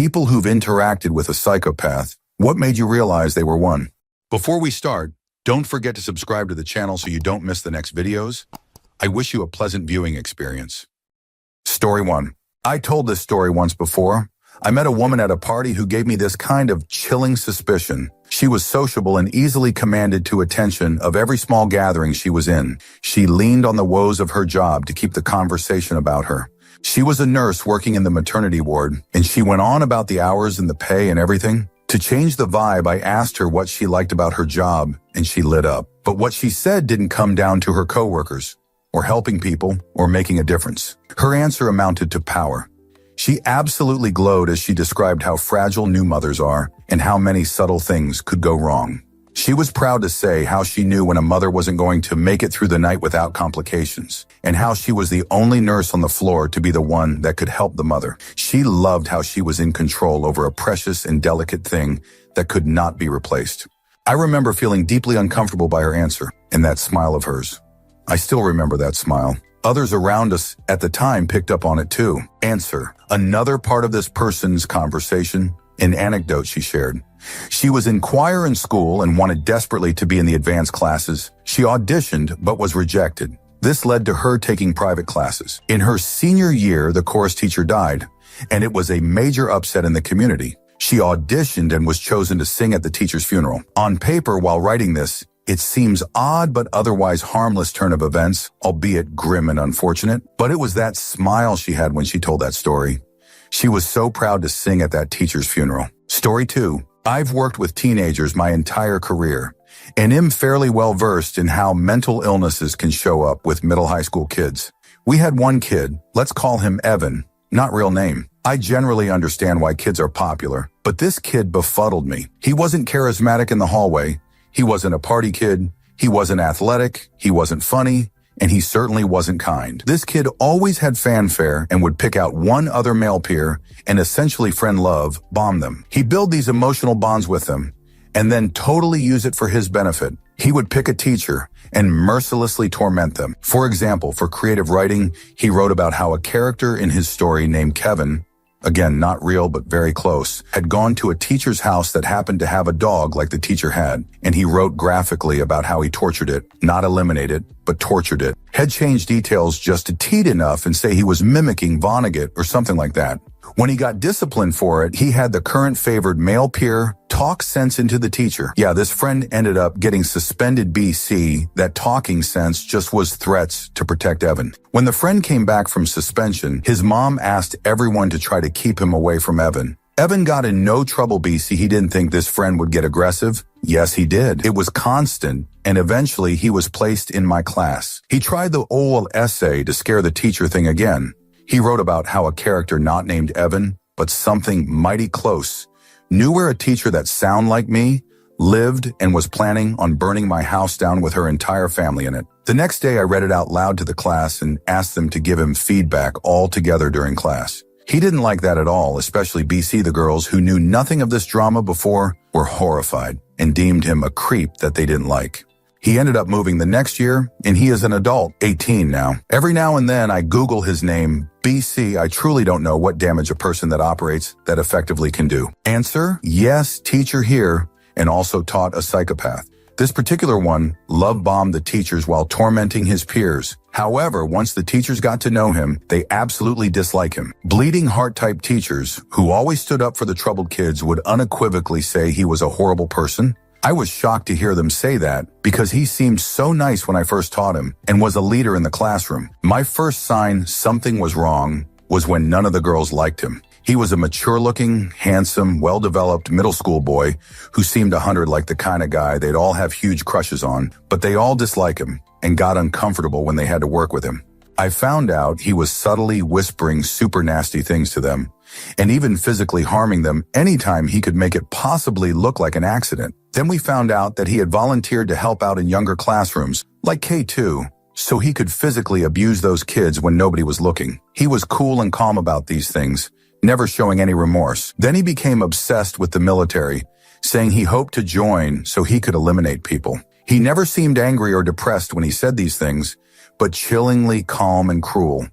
People who've interacted with a psychopath. What made you realize they were one? Before we start, don't forget to subscribe to the channel so you don't miss the next videos. I wish you a pleasant viewing experience. Story 1. I told this story once before. I met a woman at a party who gave me this kind of chilling suspicion. She was sociable and easily commanded to attention of every small gathering she was in. She leaned on the woes of her job to keep the conversation about her. She was a nurse working in the maternity ward, and she went on about the hours and the pay and everything. To change the vibe, I asked her what she liked about her job, and she lit up. But what she said didn't come down to her coworkers, or helping people, or making a difference. Her answer amounted to power. She absolutely glowed as she described how fragile new mothers are and how many subtle things could go wrong. She was proud to say how she knew when a mother wasn't going to make it through the night without complications, and how she was the only nurse on the floor to be the one that could help the mother. She loved how she was in control over a precious and delicate thing that could not be replaced. I remember feeling deeply uncomfortable by her answer and that smile of hers. I still remember that smile. Others around us at the time picked up on it too. Answer. Another part of this person's conversation, an anecdote she shared. She was in choir in school and wanted desperately to be in the advanced classes. She auditioned but was rejected. This led to her taking private classes. In her senior year, the chorus teacher died, and it was a major upset in the community. She auditioned and was chosen to sing at the teacher's funeral. On paper, while writing this, it seems odd but otherwise harmless turn of events, albeit grim and unfortunate. But it was that smile she had when she told that story. She was so proud to sing at that teacher's funeral. Story 2. I've worked with teenagers my entire career, and am fairly well versed in how mental illnesses can show up with middle high school kids. We had one kid, let's call him Evan, not real name. I generally understand why kids are popular, but this kid befuddled me. He wasn't charismatic in the hallway. He wasn't a party kid, he wasn't athletic, he wasn't funny, and he certainly wasn't kind. This kid always had fanfare and would pick out one other male peer and essentially friend love, bomb them. He'd build these emotional bonds with them and then totally use it for his benefit. He would pick a teacher and mercilessly torment them. For example, for creative writing, he wrote about how a character in his story named Kevin, again, not real, but very close, had gone to a teacher's house that happened to have a dog like the teacher had, and he wrote graphically about how he tortured it, not eliminated, but tortured it. Had changed details just to tease enough and say he was mimicking Vonnegut or something like that. When he got disciplined for it, he had the current favored male peer talk sense into the teacher. Yeah, this friend ended up getting suspended BC. That talking sense just was threats to protect Evan. When the friend came back from suspension, his mom asked everyone to try to keep him away from Evan. Evan got in no trouble, BC. He didn't think this friend would get aggressive. Yes, he did. It was constant, and eventually he was placed in my class. He tried the old essay to scare the teacher thing again. He wrote about how a character not named Evan, but something mighty close, knew where a teacher that sounded like me lived and was planning on burning my house down with her entire family in it. The next day, I read it out loud to the class and asked them to give him feedback all together during class. He didn't like that at all, especially BC. The girls who knew nothing of this drama before were horrified and deemed him a creep that they didn't like. He ended up moving the next year, and he is an adult, 18 now. Every now and then I Google his name, BC. I truly don't know what damage a person that operates that effectively can do. Answer, yes, teacher here, and also taught a psychopath. This particular one love-bombed the teachers while tormenting his peers. However, once the teachers got to know him, they absolutely dislike him. Bleeding heart-type teachers, who always stood up for the troubled kids, would unequivocally say he was a horrible person. I was shocked to hear them say that because he seemed so nice when I first taught him and was a leader in the classroom. My first sign something was wrong was when none of the girls liked him. He was a mature-looking, handsome, well-developed middle school boy who seemed 100 like the kind of guy they'd all have huge crushes on, but they all dislike him and got uncomfortable when they had to work with him. I found out he was subtly whispering super nasty things to them and even physically harming them anytime he could make it possibly look like an accident. Then we found out that he had volunteered to help out in younger classrooms, like K2, so he could physically abuse those kids when nobody was looking. He was cool and calm about these things, never showing any remorse. Then he became obsessed with the military, saying he hoped to join so he could eliminate people. He never seemed angry or depressed when he said these things, but chillingly calm and cruel.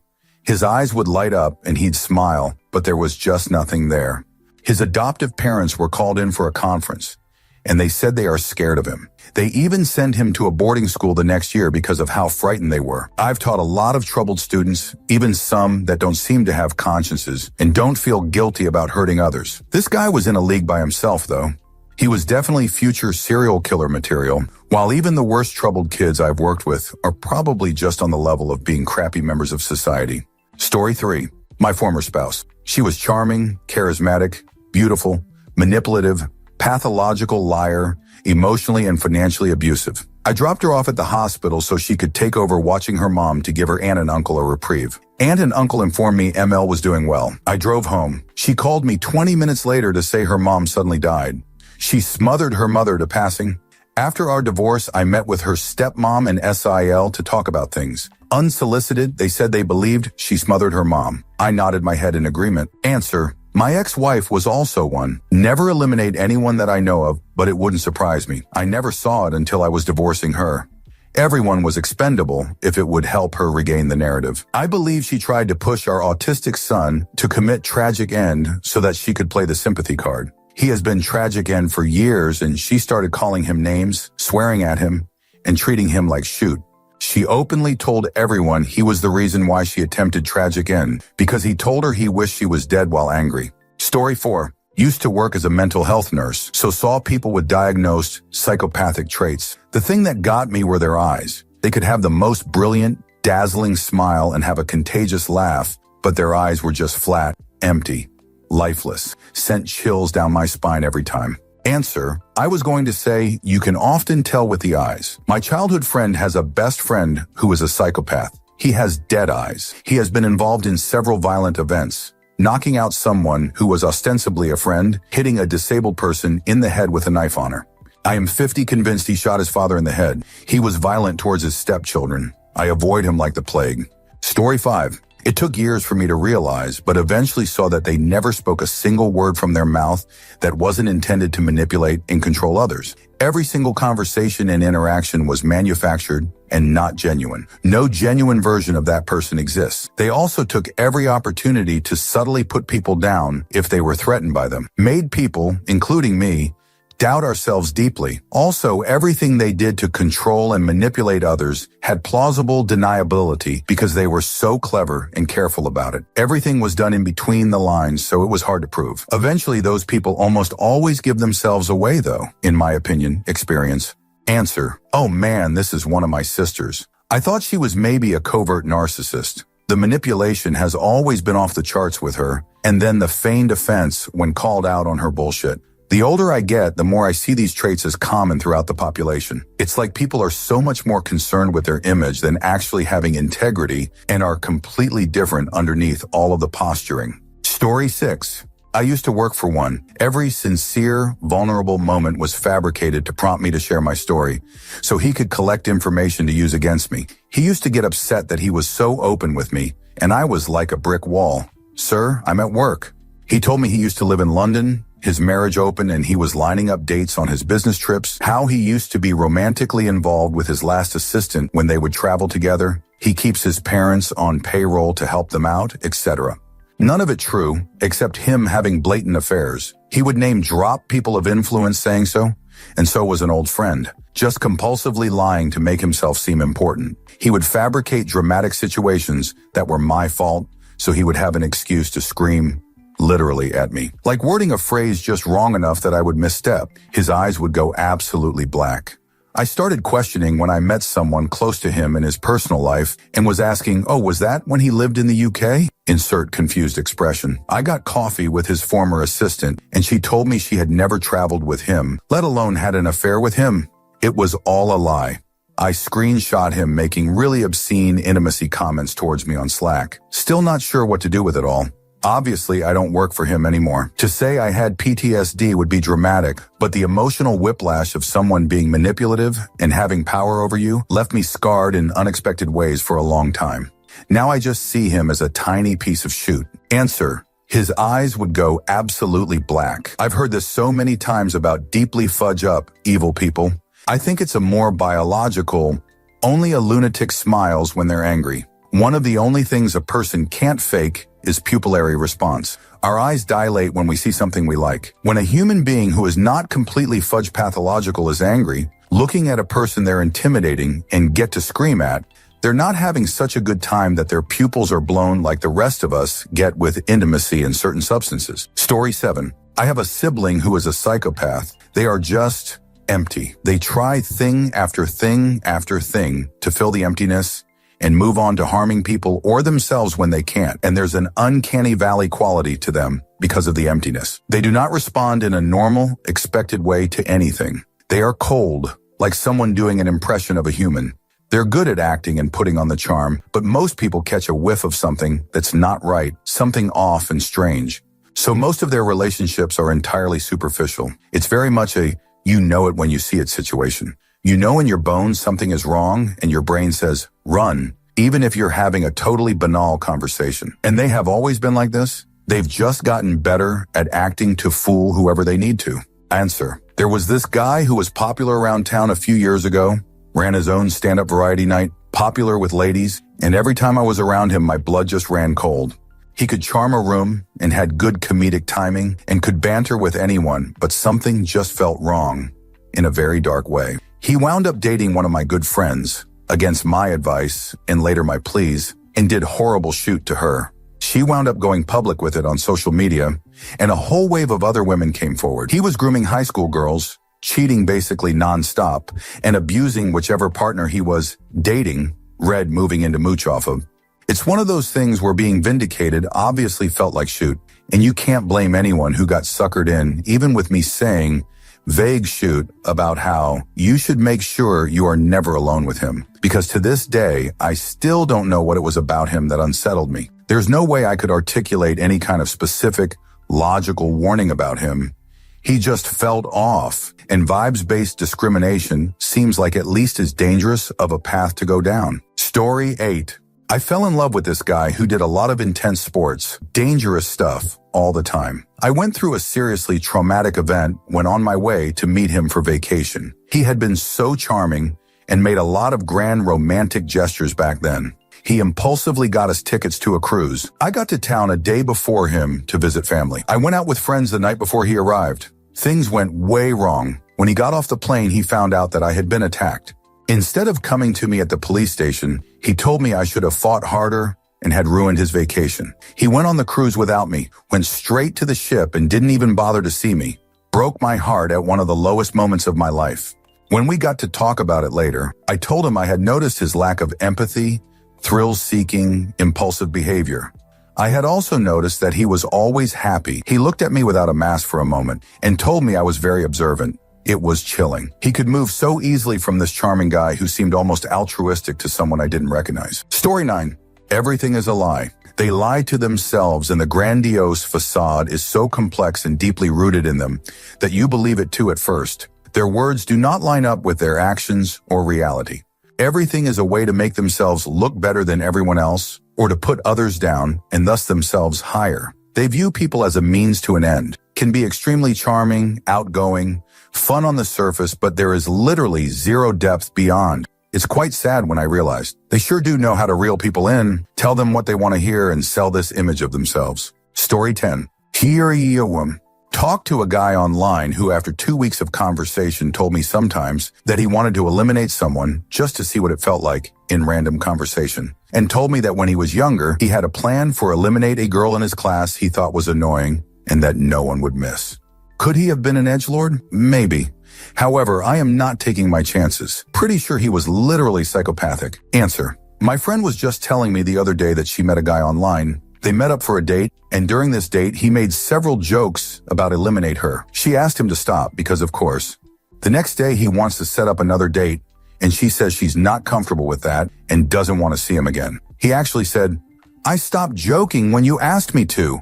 His eyes would light up and he'd smile, but there was just nothing there. His adoptive parents were called in for a conference, and they said they are scared of him. They even send him to a boarding school the next year because of how frightened they were. I've taught a lot of troubled students, even some that don't seem to have consciences and don't feel guilty about hurting others. This guy was in a league by himself, though. He was definitely future serial killer material, while even the worst troubled kids I've worked with are probably just on the level of being crappy members of society. Story 3. My former spouse. She was charming, charismatic, beautiful, manipulative, pathological liar, emotionally and financially abusive. I dropped her off at the hospital so she could take over watching her mom to give her aunt and uncle a reprieve. Aunt and uncle informed me ML was doing well. I drove home. She called me 20 minutes later to say her mom suddenly died. She smothered her mother to passing. After our divorce, I met with her stepmom and SIL to talk about things. Unsolicited, they said they believed she smothered her mom. I nodded my head in agreement. Answer: my ex-wife was also one. Never eliminate anyone that I know of, but it wouldn't surprise me. I never saw it until I was divorcing her. Everyone was expendable if it would help her regain the narrative. I believe she tried to push our autistic son to commit tragic end so that she could play the sympathy card. He has been tragic end for years, and she started calling him names, swearing at him, and treating him like shoot. She openly told everyone he was the reason why she attempted tragic end, because he told her he wished she was dead while angry. Story 4. Used to work as a mental health nurse, so saw people with diagnosed psychopathic traits. The thing that got me were their eyes. They could have the most brilliant, dazzling smile and have a contagious laugh, but their eyes were just flat, empty, lifeless. Sent chills down my spine every time. Answer: I was going to say, you can often tell with the eyes. My childhood friend has a best friend who is a psychopath. He has dead eyes. He has been involved in several violent events, knocking out someone who was ostensibly a friend, hitting a disabled person in the head with a knife on her. I am 50 convinced he shot his father in the head. He was violent towards his stepchildren. I avoid him like the plague. Story 5. It took years for me to realize, but eventually saw that they never spoke a single word from their mouth that wasn't intended to manipulate and control others. Every single conversation and interaction was manufactured and not genuine. No genuine version of that person exists. They also took every opportunity to subtly put people down if they were threatened by them. Made people, including me, doubt ourselves deeply. Also, everything they did to control and manipulate others had plausible deniability because they were so clever and careful about it. Everything was done in between the lines, so it was hard to prove. Eventually, those people almost always give themselves away, though, in my opinion, experience. Answer: oh man, this is one of my sisters. I thought she was maybe a covert narcissist. The manipulation has always been off the charts with her, and then the feigned offense when called out on her bullshit. The older I get, the more I see these traits as common throughout the population. It's like people are so much more concerned with their image than actually having integrity and are completely different underneath all of the posturing. Story 6. I used to work for one. Every sincere, vulnerable moment was fabricated to prompt me to share my story, so he could collect information to use against me. He used to get upset that he was so open with me, and I was like a brick wall. Sir, I'm at work. He told me he used to live in London, his marriage open, and he was lining up dates on his business trips, how he used to be romantically involved with his last assistant when they would travel together. He keeps his parents on payroll to help them out, etc. None of it true, except him having blatant affairs. He would name drop people of influence saying so, and so was an old friend, just compulsively lying to make himself seem important. He would fabricate dramatic situations that were my fault, so he would have an excuse to scream literally at me. Like wording a phrase just wrong enough that I would misstep. His eyes would go absolutely black. I started questioning when I met someone close to him in his personal life and was asking, oh, was that when he lived in the UK? Insert confused expression. I got coffee with his former assistant and she told me she had never traveled with him, let alone had an affair with him. It was all a lie. I screenshot him making really obscene intimacy comments towards me on Slack. Still not sure what to do with it all. Obviously, I don't work for him anymore. To say I had PTSD would be dramatic, but the emotional whiplash of someone being manipulative and having power over you left me scarred in unexpected ways for a long time. Now I just see him as a tiny piece of shoot. Answer: his eyes would go absolutely black. I've heard this so many times about deeply fudge up evil people. I think it's a more biological, only a lunatic smiles when they're angry. One of the only things a person can't fake is pupillary response. Our eyes dilate when we see something we like. When a human being who is not completely fudge pathological is angry, looking at a person they're intimidating and get to scream at, they're not having such a good time that their pupils are blown like the rest of us get with intimacy and certain substances. Story 7. I have a sibling who is a psychopath. They are just empty. They try thing after thing after thing to fill the emptiness and move on to harming people or themselves when they can't. And there's an uncanny valley quality to them because of the emptiness. They do not respond in a normal, expected way to anything. They are cold, like someone doing an impression of a human. They're good at acting and putting on the charm, but most people catch a whiff of something that's not right, something off and strange. So most of their relationships are entirely superficial. It's very much a you know it when you see it situation. You know in your bones something is wrong and your brain says, run, even if you're having a totally banal conversation. And they have always been like this. They've just gotten better at acting to fool whoever they need to. Answer. There was this guy who was popular around town a few years ago, ran his own stand-up variety night, popular with ladies, and every time I was around him, my blood just ran cold. He could charm a room and had good comedic timing and could banter with anyone, but something just felt wrong in a very dark way. He wound up dating one of my good friends, against my advice and later my pleas, and did horrible shoot to her. She wound up going public with it on social media, and a whole wave of other women came forward. He was grooming high school girls, cheating basically nonstop, and abusing whichever partner he was dating, Red moving into mooch off of. It's one of those things where being vindicated obviously felt like shoot, and you can't blame anyone who got suckered in, even with me saying vague shoot about how you should make sure you are never alone with him. Because to this day, I still don't know what it was about him that unsettled me. There's no way I could articulate any kind of specific, logical warning about him. He just felt off, and vibes-based discrimination seems like at least as dangerous of a path to go down. Story 8. I fell in love with this guy who did a lot of intense sports, dangerous stuff, all the time. I went through a seriously traumatic event when on my way to meet him for vacation. He had been so charming and made a lot of grand romantic gestures back then. He impulsively got us tickets to a cruise. I got to town a day before him to visit family. I went out with friends the night before he arrived. Things went way wrong. When he got off the plane, he found out that I had been attacked. Instead of coming to me at the police station, he told me I should have fought harder and had ruined his vacation. He went on the cruise without me, went straight to the ship and didn't even bother to see me. Broke my heart at one of the lowest moments of my life. When we got to talk about it later, I told him I had noticed his lack of empathy, thrill-seeking, impulsive behavior. I had also noticed that he was always happy. He looked at me without a mask for a moment and told me I was very observant. It was chilling. He could move so easily from this charming guy who seemed almost altruistic to someone I didn't recognize. Story 9. Everything is a lie. They lie to themselves, and the grandiose facade is so complex and deeply rooted in them that you believe it too at first. Their words do not line up with their actions or reality. Everything is a way to make themselves look better than everyone else or to put others down and thus themselves higher. They view people as a means to an end, can be extremely charming, outgoing, fun on the surface, but there is literally zero depth beyond. It's quite sad when I realized they sure do know how to reel people in, tell them what they want to hear, and sell this image of themselves. Story 10. Here ye a woman. Talked to a guy online who after 2 weeks of conversation told me sometimes that he wanted to eliminate someone just to see what it felt like in random conversation, and told me that when he was younger, he had a plan for eliminate a girl in his class he thought was annoying and that no one would miss. Could he have been an edgelord? Maybe. However, I am not taking my chances. Pretty sure he was literally psychopathic. Answer. My friend was just telling me the other day that she met a guy online. They met up for a date, and during this date, he made several jokes about eliminate her. She asked him to stop because, of course. The next day, he wants to set up another date, and she says she's not comfortable with that and doesn't want to see him again. He actually said, I stopped joking when you asked me to.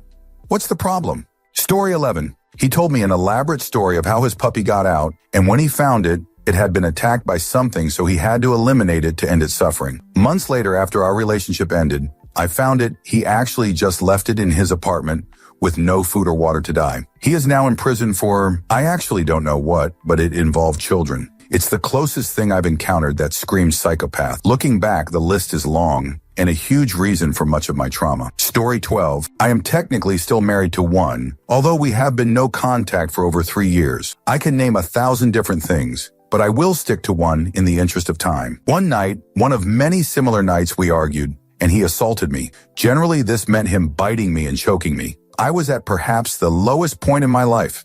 What's the problem? Story 11. He told me an elaborate story of how his puppy got out, and when he found it, it had been attacked by something, so he had to eliminate it to end its suffering. Months later, after our relationship ended, I found it. He actually just left it in his apartment with no food or water to die. He is now in prison for, I actually don't know what, but it involved children. It's the closest thing I've encountered that screams psychopath. Looking back, the list is long, and a huge reason for much of my trauma. Story 12. I am technically still married to one, although we have been no contact for over 3 years. I can name 1,000 different things, but I will stick to one in the interest of time. One night, one of many similar nights, we argued, and he assaulted me. Generally, this meant him biting me and choking me. I was at perhaps the lowest point in my life.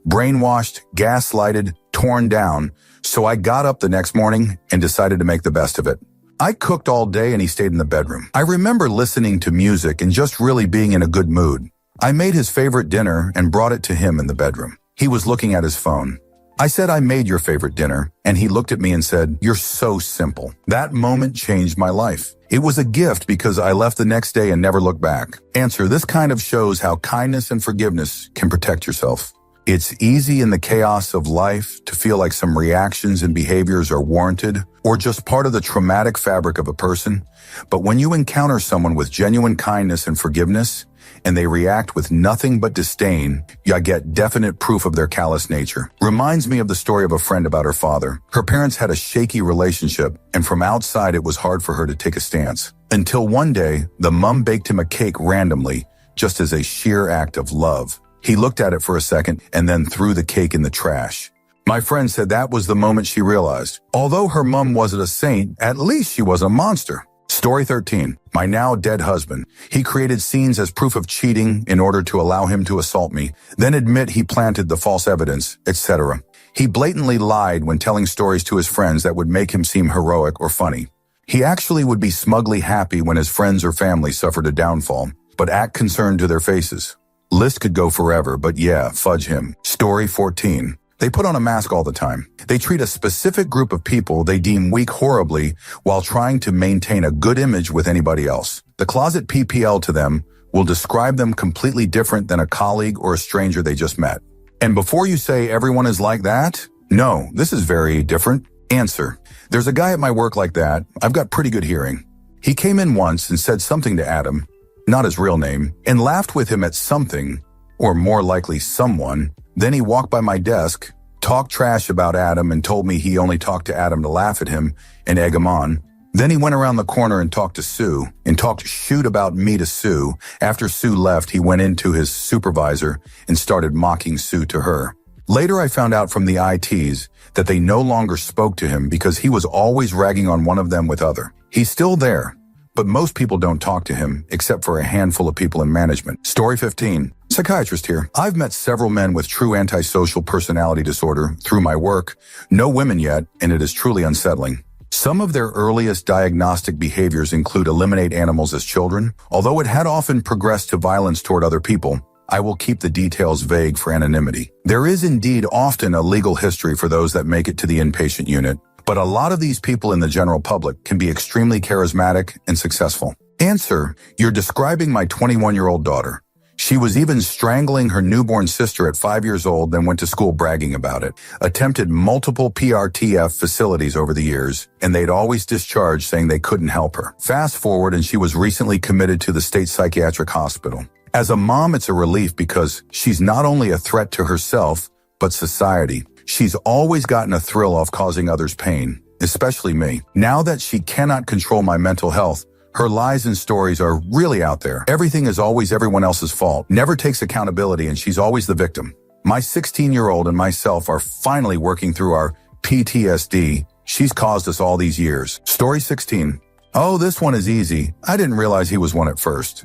Brainwashed, gaslighted, torn down, so I got up the next morning and decided to make the best of it. I cooked all day and he stayed in the bedroom. I remember listening to music and just really being in a good mood. I made his favorite dinner and brought it to him in the bedroom. He was looking at his phone. I said, "I made your favorite dinner," and he looked at me and said, "You're so simple." That moment changed my life. It was a gift because I left the next day and never looked back. Answer: this kind of shows how kindness and forgiveness can protect yourself. It's easy in the chaos of life to feel like some reactions and behaviors are warranted or just part of the traumatic fabric of a person. But when you encounter someone with genuine kindness and forgiveness, and they react with nothing but disdain, you get definite proof of their callous nature. Reminds me of the story of a friend about her father. Her parents had a shaky relationship, and from outside it was hard for her to take a stance. Until one day, the mom baked him a cake randomly, just as a sheer act of love. He looked at it for a second and then threw the cake in the trash. My friend said that was the moment she realized, although her mom wasn't a saint, at least she was a monster. Story 13. My now dead husband. He created scenes as proof of cheating in order to allow him to assault me, then admit he planted the false evidence, etc. He blatantly lied when telling stories to his friends that would make him seem heroic or funny. He actually would be smugly happy when his friends or family suffered a downfall, but act concerned to their faces. List could go forever, but yeah, fudge him. Story 14. They put on a mask all the time. They treat a specific group of people they deem weak horribly while trying to maintain a good image with anybody else. The closet PPL to them will describe them completely different than a colleague or a stranger they just met. And before you say everyone is like that, no, this is very different. Answer: there's a guy at my work like that. I've got pretty good hearing. He came in once and said something to Adam, not his real name, and laughed with him at something, or more likely someone. Then he walked by my desk, talked trash about Adam and told me he only talked to Adam to laugh at him and egg him on. Then he went around the corner and talked to Sue and talked shoot about me to Sue. After Sue left, he went into his supervisor and started mocking Sue to her. Later, I found out from the ITs that they no longer spoke to him because he was always ragging on one of them with other. He's still there, but most people don't talk to him except for a handful of people in management. Story 15. Psychiatrist here. I've met several men with true antisocial personality disorder through my work. No women yet, and it is truly unsettling. Some of their earliest diagnostic behaviors include eliminate animals as children. Although it had often progressed to violence toward other people, I will keep the details vague for anonymity. There is indeed often a legal history for those that make it to the inpatient unit, but a lot of these people in the general public can be extremely charismatic and successful. Answer: you're describing my 21-year-old daughter. She was even strangling her newborn sister at 5 years old, then went to school bragging about it. Attempted multiple PRTF facilities over the years, and they'd always discharged saying they couldn't help her. Fast forward, and she was recently committed to the state psychiatric hospital. As a mom, it's a relief because she's not only a threat to herself, but society. She's always gotten a thrill off causing others pain, especially me. Now that she cannot control my mental health, her lies and stories are really out there. Everything is always everyone else's fault, never takes accountability, and she's always the victim. My 16-year-old and myself are finally working through our PTSD she's caused us all these years. Story 16. Oh, this one is easy. I didn't realize he was one at first.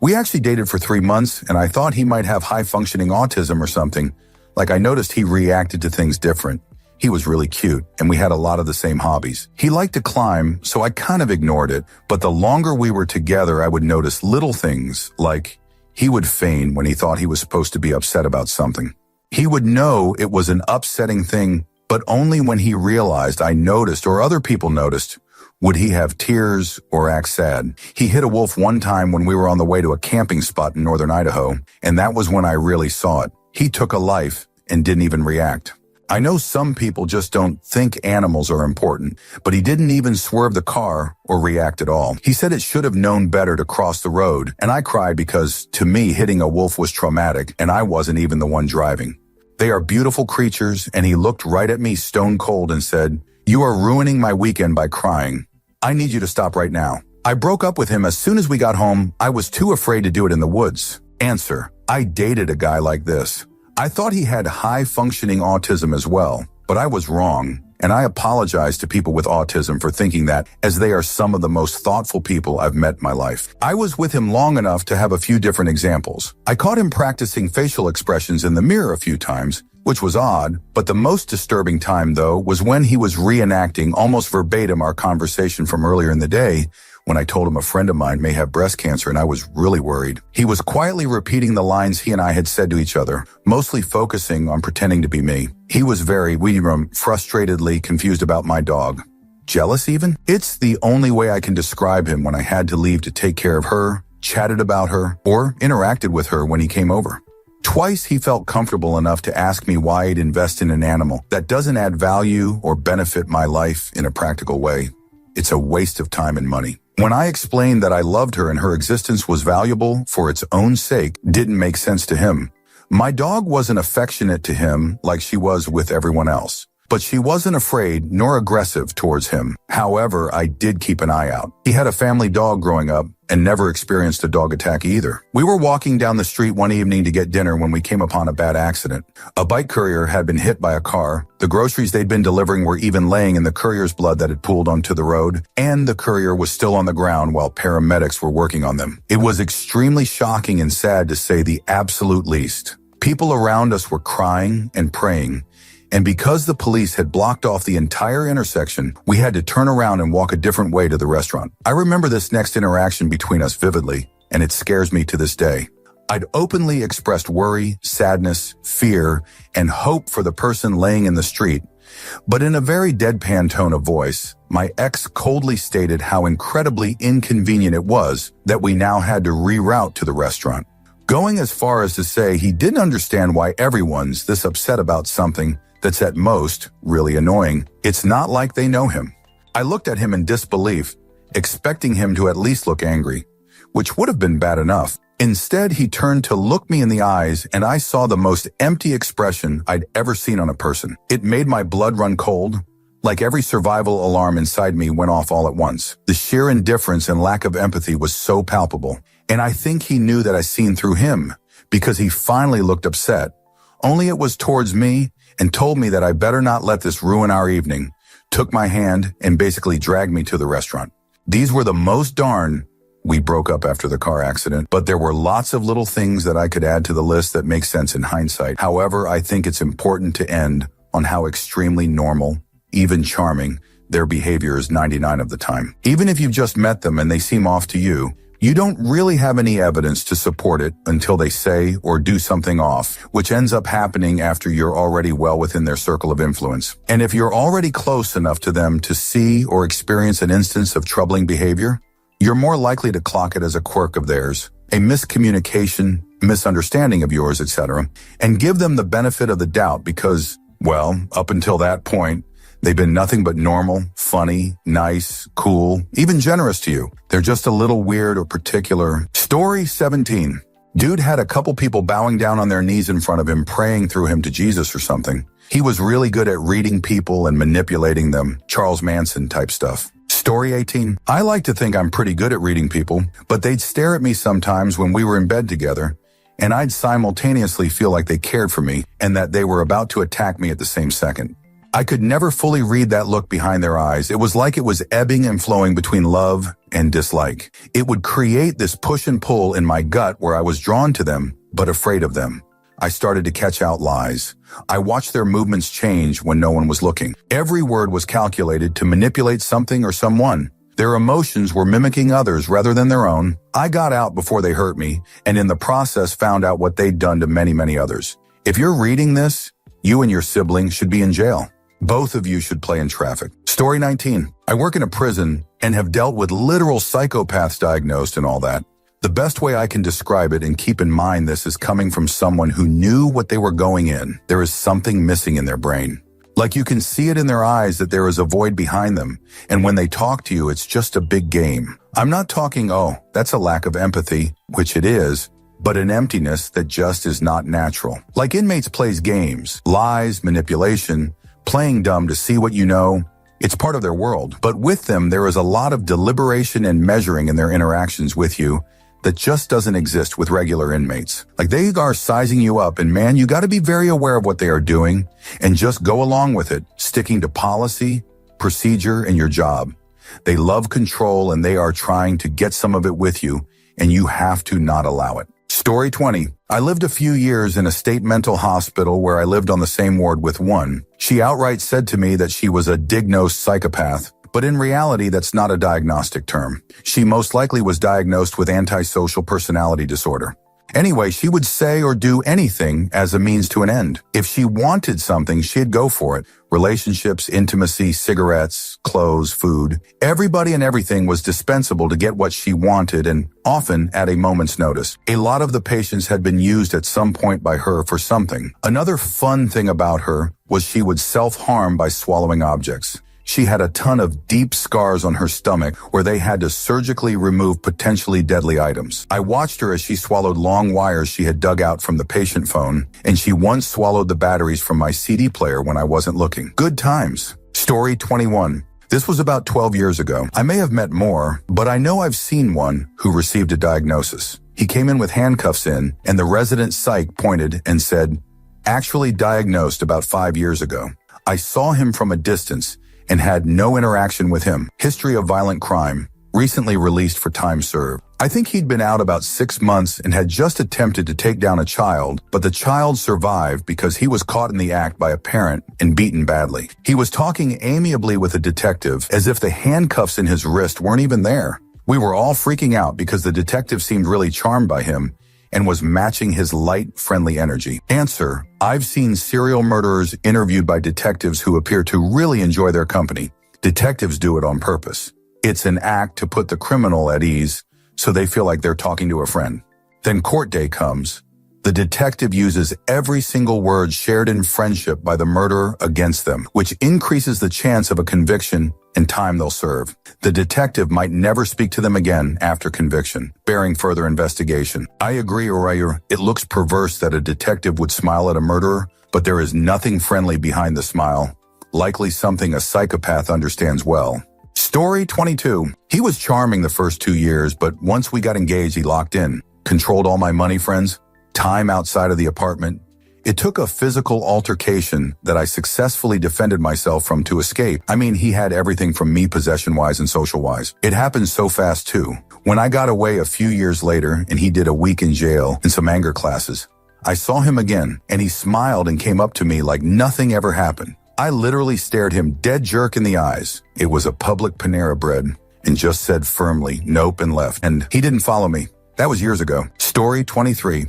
We actually dated for 3 months, and I thought he might have high-functioning autism or something. Like, I noticed he reacted to things different. He was really cute, and we had a lot of the same hobbies. He liked to climb, so I kind of ignored it, but the longer we were together, I would notice little things, like he would feign when he thought he was supposed to be upset about something. He would know it was an upsetting thing, but only when he realized I noticed or other people noticed would he have tears or act sad. He hit a wolf one time when we were on the way to a camping spot in northern Idaho, and that was when I really saw it. He took a life and didn't even react. I know some people just don't think animals are important, but he didn't even swerve the car or react at all. He said it should have known better to cross the road, and I cried because, to me, hitting a wolf was traumatic, and I wasn't even the one driving. They are beautiful creatures, and he looked right at me stone cold and said, "You are ruining my weekend by crying. I need you to stop right now." I broke up with him as soon as we got home. I was too afraid to do it in the woods. Answer: I dated a guy like this. I thought he had high-functioning autism as well, but I was wrong, and I apologize to people with autism for thinking that, as they are some of the most thoughtful people I've met in my life. I was with him long enough to have a few different examples. I caught him practicing facial expressions in the mirror a few times, which was odd, but the most disturbing time, though, was when he was reenacting almost verbatim our conversation from earlier in the day, when I told him a friend of mine may have breast cancer and I was really worried. He was quietly repeating the lines he and I had said to each other, mostly focusing on pretending to be me. He was very, frustratedly confused about my dog. Jealous even? It's the only way I can describe him when I had to leave to take care of her, chatted about her, or interacted with her when he came over. Twice he felt comfortable enough to ask me why I'd invest in an animal that doesn't add value or benefit my life in a practical way. It's a waste of time and money. When I explained that I loved her and her existence was valuable for its own sake, didn't make sense to him. My dog wasn't affectionate to him like she was with everyone else, but she wasn't afraid nor aggressive towards him. However, I did keep an eye out. He had a family dog growing up and never experienced a dog attack either. We were walking down the street one evening to get dinner when we came upon a bad accident. A bike courier had been hit by a car. The groceries they'd been delivering were even laying in the courier's blood that had pooled onto the road, and the courier was still on the ground while paramedics were working on them. It was extremely shocking and sad, to say the absolute least. People around us were crying and praying, and because the police had blocked off the entire intersection, we had to turn around and walk a different way to the restaurant. I remember this next interaction between us vividly, and it scares me to this day. I'd openly expressed worry, sadness, fear, and hope for the person laying in the street, but in a very deadpan tone of voice, my ex coldly stated how incredibly inconvenient it was that we now had to reroute to the restaurant, going as far as to say he didn't understand why everyone's this upset about something that's at most really annoying. It's not like they know him. I looked at him in disbelief, expecting him to at least look angry, which would have been bad enough. Instead, he turned to look me in the eyes, and I saw the most empty expression I'd ever seen on a person. It made my blood run cold, like every survival alarm inside me went off all at once. The sheer indifference and lack of empathy was so palpable, and I think he knew that I seen through him, because he finally looked upset. Only it was towards me, and told me that I better not let this ruin our evening, took my hand, and basically dragged me to the restaurant. These were the most darn. We broke up after the car accident, but there were lots of little things that I could add to the list that make sense in hindsight. However, I think it's important to end on how extremely normal, even charming, their behavior is 99% of the time. Even if you've just met them and they seem off to you, you don't really have any evidence to support it until they say or do something off, which ends up happening after you're already well within their circle of influence. And if you're already close enough to them to see or experience an instance of troubling behavior, you're more likely to clock it as a quirk of theirs, a miscommunication, misunderstanding of yours, etc., and give them the benefit of the doubt because, well, up until that point, they've been nothing but normal, funny, nice, cool, even generous to you. They're just a little weird or particular. Story 17. Dude had a couple people bowing down on their knees in front of him, praying through him to Jesus or something. He was really good at reading people and manipulating them, Charles Manson type stuff. Story 18. I like to think I'm pretty good at reading people, but they'd stare at me sometimes when we were in bed together, and I'd simultaneously feel like they cared for me and that they were about to attack me at the same second. I could never fully read that look behind their eyes. It was like it was ebbing and flowing between love and dislike. It would create this push and pull in my gut where I was drawn to them, but afraid of them. I started to catch out lies. I watched their movements change when no one was looking. Every word was calculated to manipulate something or someone. Their emotions were mimicking others rather than their own. I got out before they hurt me, and in the process found out what they'd done to many, many others. If you're reading this, you and your sibling should be in jail. Both of you should play in traffic. Story 19. I work in a prison and have dealt with literal psychopaths diagnosed and all that. The best way I can describe it, and keep in mind this is coming from someone who knew what they were going in. There is something missing in their brain. Like you can see it in their eyes that there is a void behind them. And when they talk to you, it's just a big game. I'm not talking, oh, that's a lack of empathy, which it is, but an emptiness that just is not natural. Like inmates plays games, lies, manipulation, playing dumb to see what you know. It's part of their world. But with them, there is a lot of deliberation and measuring in their interactions with you that just doesn't exist with regular inmates. Like, they are sizing you up, and man, you got to be very aware of what they are doing and just go along with it, sticking to policy, procedure, and your job. They love control, and they are trying to get some of it with you, and you have to not allow it. Story 20. I lived a few years in a state mental hospital where I lived on the same ward with one. She outright said to me that she was a diagnosed psychopath, but in reality, that's not a diagnostic term. She most likely was diagnosed with antisocial personality disorder. Anyway, she would say or do anything as a means to an end. If she wanted something, she'd go for it. Relationships, intimacy, cigarettes, clothes, food. Everybody and everything was dispensable to get what she wanted, and often at a moment's notice. A lot of the patients had been used at some point by her for something. Another fun thing about her was she would self-harm by swallowing objects. She had a ton of deep scars on her stomach where they had to surgically remove potentially deadly items. I watched her as she swallowed long wires she had dug out from the patient phone, and she once swallowed the batteries from my CD player when I wasn't looking. Good times. Story 21. This was about 12 years ago. I may have met more, but I know I've seen one who received a diagnosis. He came in with handcuffs in, and the resident psych pointed and said, "Actually diagnosed about 5 years ago." I saw him from a distance and had no interaction with him. History of violent crime, recently released for time served. I think he'd been out about 6 months and had just attempted to take down a child, but the child survived because he was caught in the act by a parent and beaten badly. He was talking amiably with a detective as if the handcuffs in his wrist weren't even there. We were all freaking out because the detective seemed really charmed by him and was matching his light, friendly energy. Answer: I've seen serial murderers interviewed by detectives who appear to really enjoy their company. Detectives do it on purpose. It's an act to put the criminal at ease so they feel like they're talking to a friend. Then court day comes. The detective uses every single word shared in friendship by the murderer against them, which increases the chance of a conviction and time they'll serve. The detective might never speak to them again after conviction, bearing further investigation. I agree, Orier. It looks perverse that a detective would smile at a murderer, but there is nothing friendly behind the smile, likely something a psychopath understands well. Story 22. He was charming the first 2 years, but once we got engaged, he locked in. Controlled all my money, friends. Time outside of the apartment. It took a physical altercation that I successfully defended myself from to escape. I mean, he had everything from me possession-wise and social-wise. It happened so fast, too. When I got away a few years later and he did a week in jail and some anger classes, I saw him again, and he smiled and came up to me like nothing ever happened. I literally stared him dead jerk in the eyes. It was a public Panera Bread, and just said firmly, nope, and left. And he didn't follow me. That was years ago. Story 23.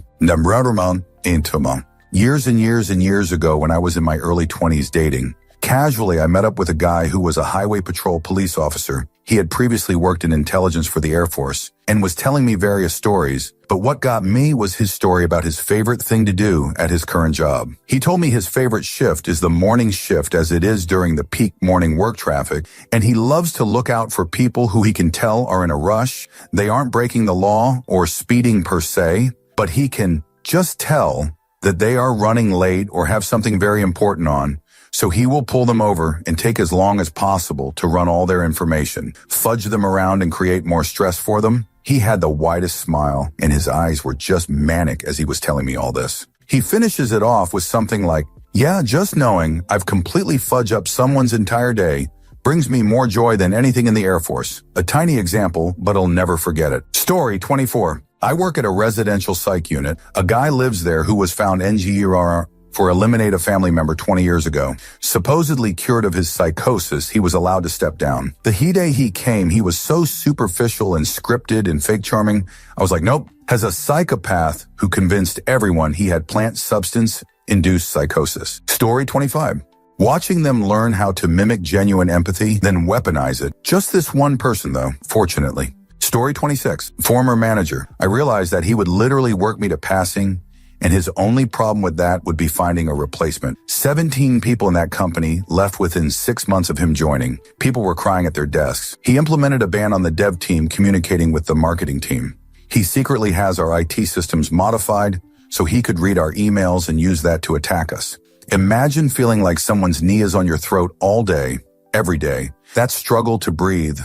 Years and years and years ago, when I was in my early 20s dating, casually I met up with a guy who was a highway patrol police officer. He had previously worked in intelligence for the Air Force and was telling me various stories, but what got me was his story about his favorite thing to do at his current job. He told me his favorite shift is the morning shift, as it is during the peak morning work traffic, and he loves to look out for people who he can tell are in a rush. They aren't breaking the law or speeding per se, but he can just tell that they are running late or have something very important on, so he will pull them over and take as long as possible to run all their information, fudge them around and create more stress for them. He had the widest smile, and his eyes were just manic as he was telling me all this. He finishes it off with something like, "Yeah, just knowing I've completely fudged up someone's entire day brings me more joy than anything in the Air Force." A tiny example, but I'll never forget it. Story 24. I work at a residential psych unit. A guy lives there who was found NGR for eliminate a family member 20 years ago. Supposedly cured of his psychosis, he was allowed to step down. The day he came, he was so superficial and scripted and fake charming. I was like, nope. Has a psychopath who convinced everyone he had plant substance-induced psychosis. Story 25. Watching them learn how to mimic genuine empathy, then weaponize it. Just this one person, though, fortunately. Story 26. Former manager. I realized that he would literally work me to passing, and his only problem with that would be finding a replacement. 17 people in that company left within 6 months of him joining. People were crying at their desks. He implemented a ban on the dev team communicating with the marketing team. He secretly has our IT systems modified so he could read our emails and use that to attack us. Imagine feeling like someone's knee is on your throat all day, every day. That struggle to breathe,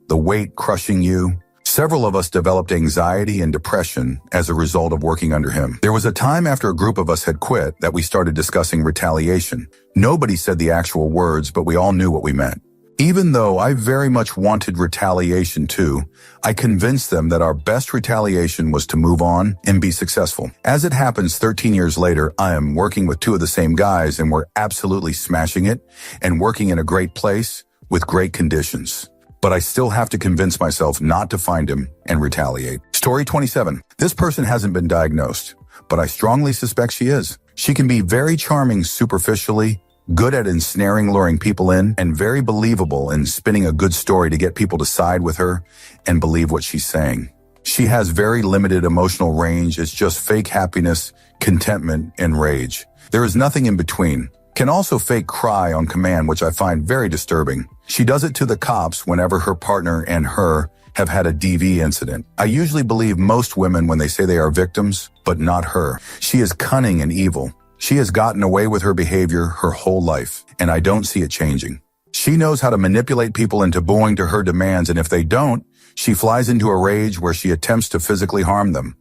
the weight crushing you. Several of us developed anxiety and depression as a result of working under him. There was a time after a group of us had quit that we started discussing retaliation. Nobody said the actual words, but we all knew what we meant. Even though I very much wanted retaliation too, I convinced them that our best retaliation was to move on and be successful. As it happens, 13 years later, I am working with two of the same guys and we're absolutely smashing it and working in a great place with great conditions. But I still have to convince myself not to find him and retaliate. Story 27. This person hasn't been diagnosed, but I strongly suspect she is. She can be very charming superficially, good at ensnaring, luring people in, and very believable in spinning a good story to get people to side with her and believe what she's saying. She has very limited emotional range. It's just fake happiness, contentment, and rage. There is nothing in between. Can also fake cry on command, which I find very disturbing. She does it to the cops whenever her partner and her have had a DV incident. I usually believe most women when they say they are victims, but not her. She is cunning and evil. She has gotten away with her behavior her whole life, and I don't see it changing. She knows how to manipulate people into bowing to her demands, and if they don't, she flies into a rage where she attempts to physically harm them.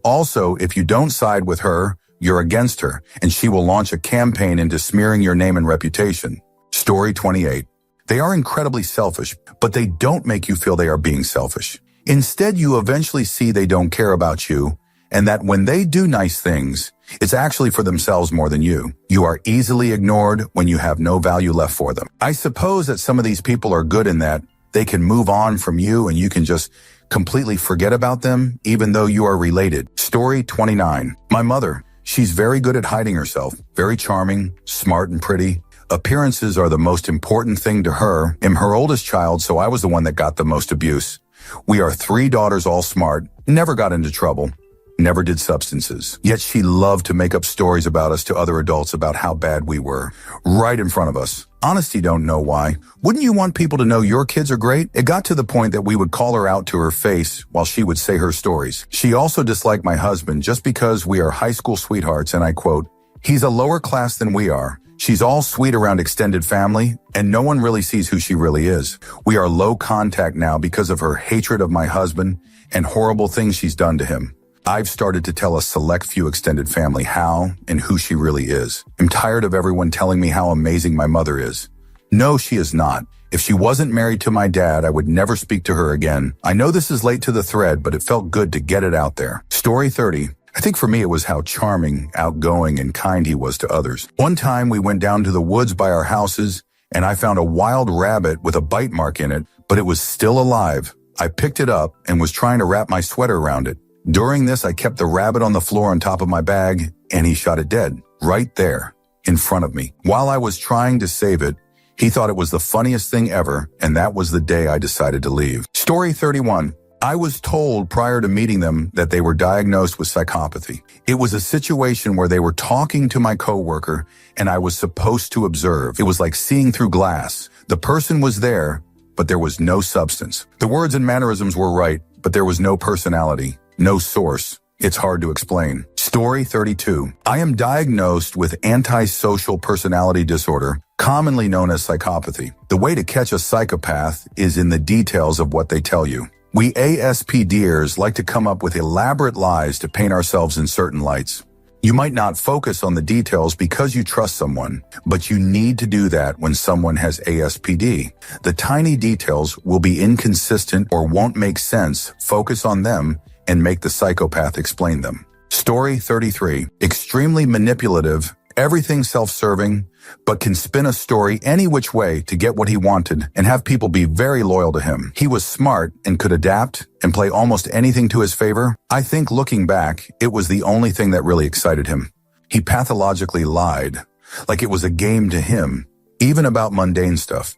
Also, if you don't side with her, you're against her, and she will launch a campaign into smearing your name and reputation. Story 28. They are incredibly selfish, but they don't make you feel they are being selfish. Instead, you eventually see they don't care about you, and that when they do nice things, it's actually for themselves more than you. You are easily ignored when you have no value left for them. I suppose that some of these people are good in that they can move on from you and you can just completely forget about them, even though you are related. Story 29. My mother. She's very good at hiding herself, very charming, smart and pretty. Appearances are the most important thing to her. I'm her oldest child, so I was the one that got the most abuse. We are 3 daughters, all smart, never got into trouble, never did substances. Yet she loved to make up stories about us to other adults about how bad we were, right in front of us. Honestly, don't know why. Wouldn't you want people to know your kids are great? It got to the point that we would call her out to her face while she would say her stories. She also disliked my husband just because we are high school sweethearts, and I quote, "He's a lower class than we are. She's all sweet around extended family, and no one really sees who she really is. We are low contact now because of her hatred of my husband and horrible things she's done to him. I've started to tell a select few extended family how and who she really is. I'm tired of everyone telling me how amazing my mother is. No, she is not. If she wasn't married to my dad, I would never speak to her again. I know this is late to the thread, but it felt good to get it out there." Story 30. I think for me it was how charming, outgoing, and kind he was to others. One time we went down to the woods by our houses, and I found a wild rabbit with a bite mark in it, but it was still alive. I picked it up and was trying to wrap my sweater around it. During this, I kept the rabbit on the floor on top of my bag, and he shot it dead, right there, in front of me. While I was trying to save it, he thought it was the funniest thing ever, and that was the day I decided to leave. Story 31. I was told prior to meeting them that they were diagnosed with psychopathy. It was a situation where they were talking to my coworker, and I was supposed to observe. It was like seeing through glass. The person was there, but there was no substance. The words and mannerisms were right, but there was no personality. No source. It's hard to explain. Story 32. I am diagnosed with antisocial personality disorder, commonly known as psychopathy. The way to catch a psychopath is in the details of what they tell you. We ASPDers like to come up with elaborate lies to paint ourselves in certain lights. You might not focus on the details because you trust someone, but you need to do that when someone has ASPD. The tiny details will be inconsistent or won't make sense. Focus on them and make the psychopath explain them. Story 33. Extremely manipulative, everything self-serving, but can spin a story any which way to get what he wanted and have people be very loyal to him. He was smart and could adapt and play almost anything to his favor. I think looking back, it was the only thing that really excited him. He pathologically lied, like it was a game to him, even about mundane stuff.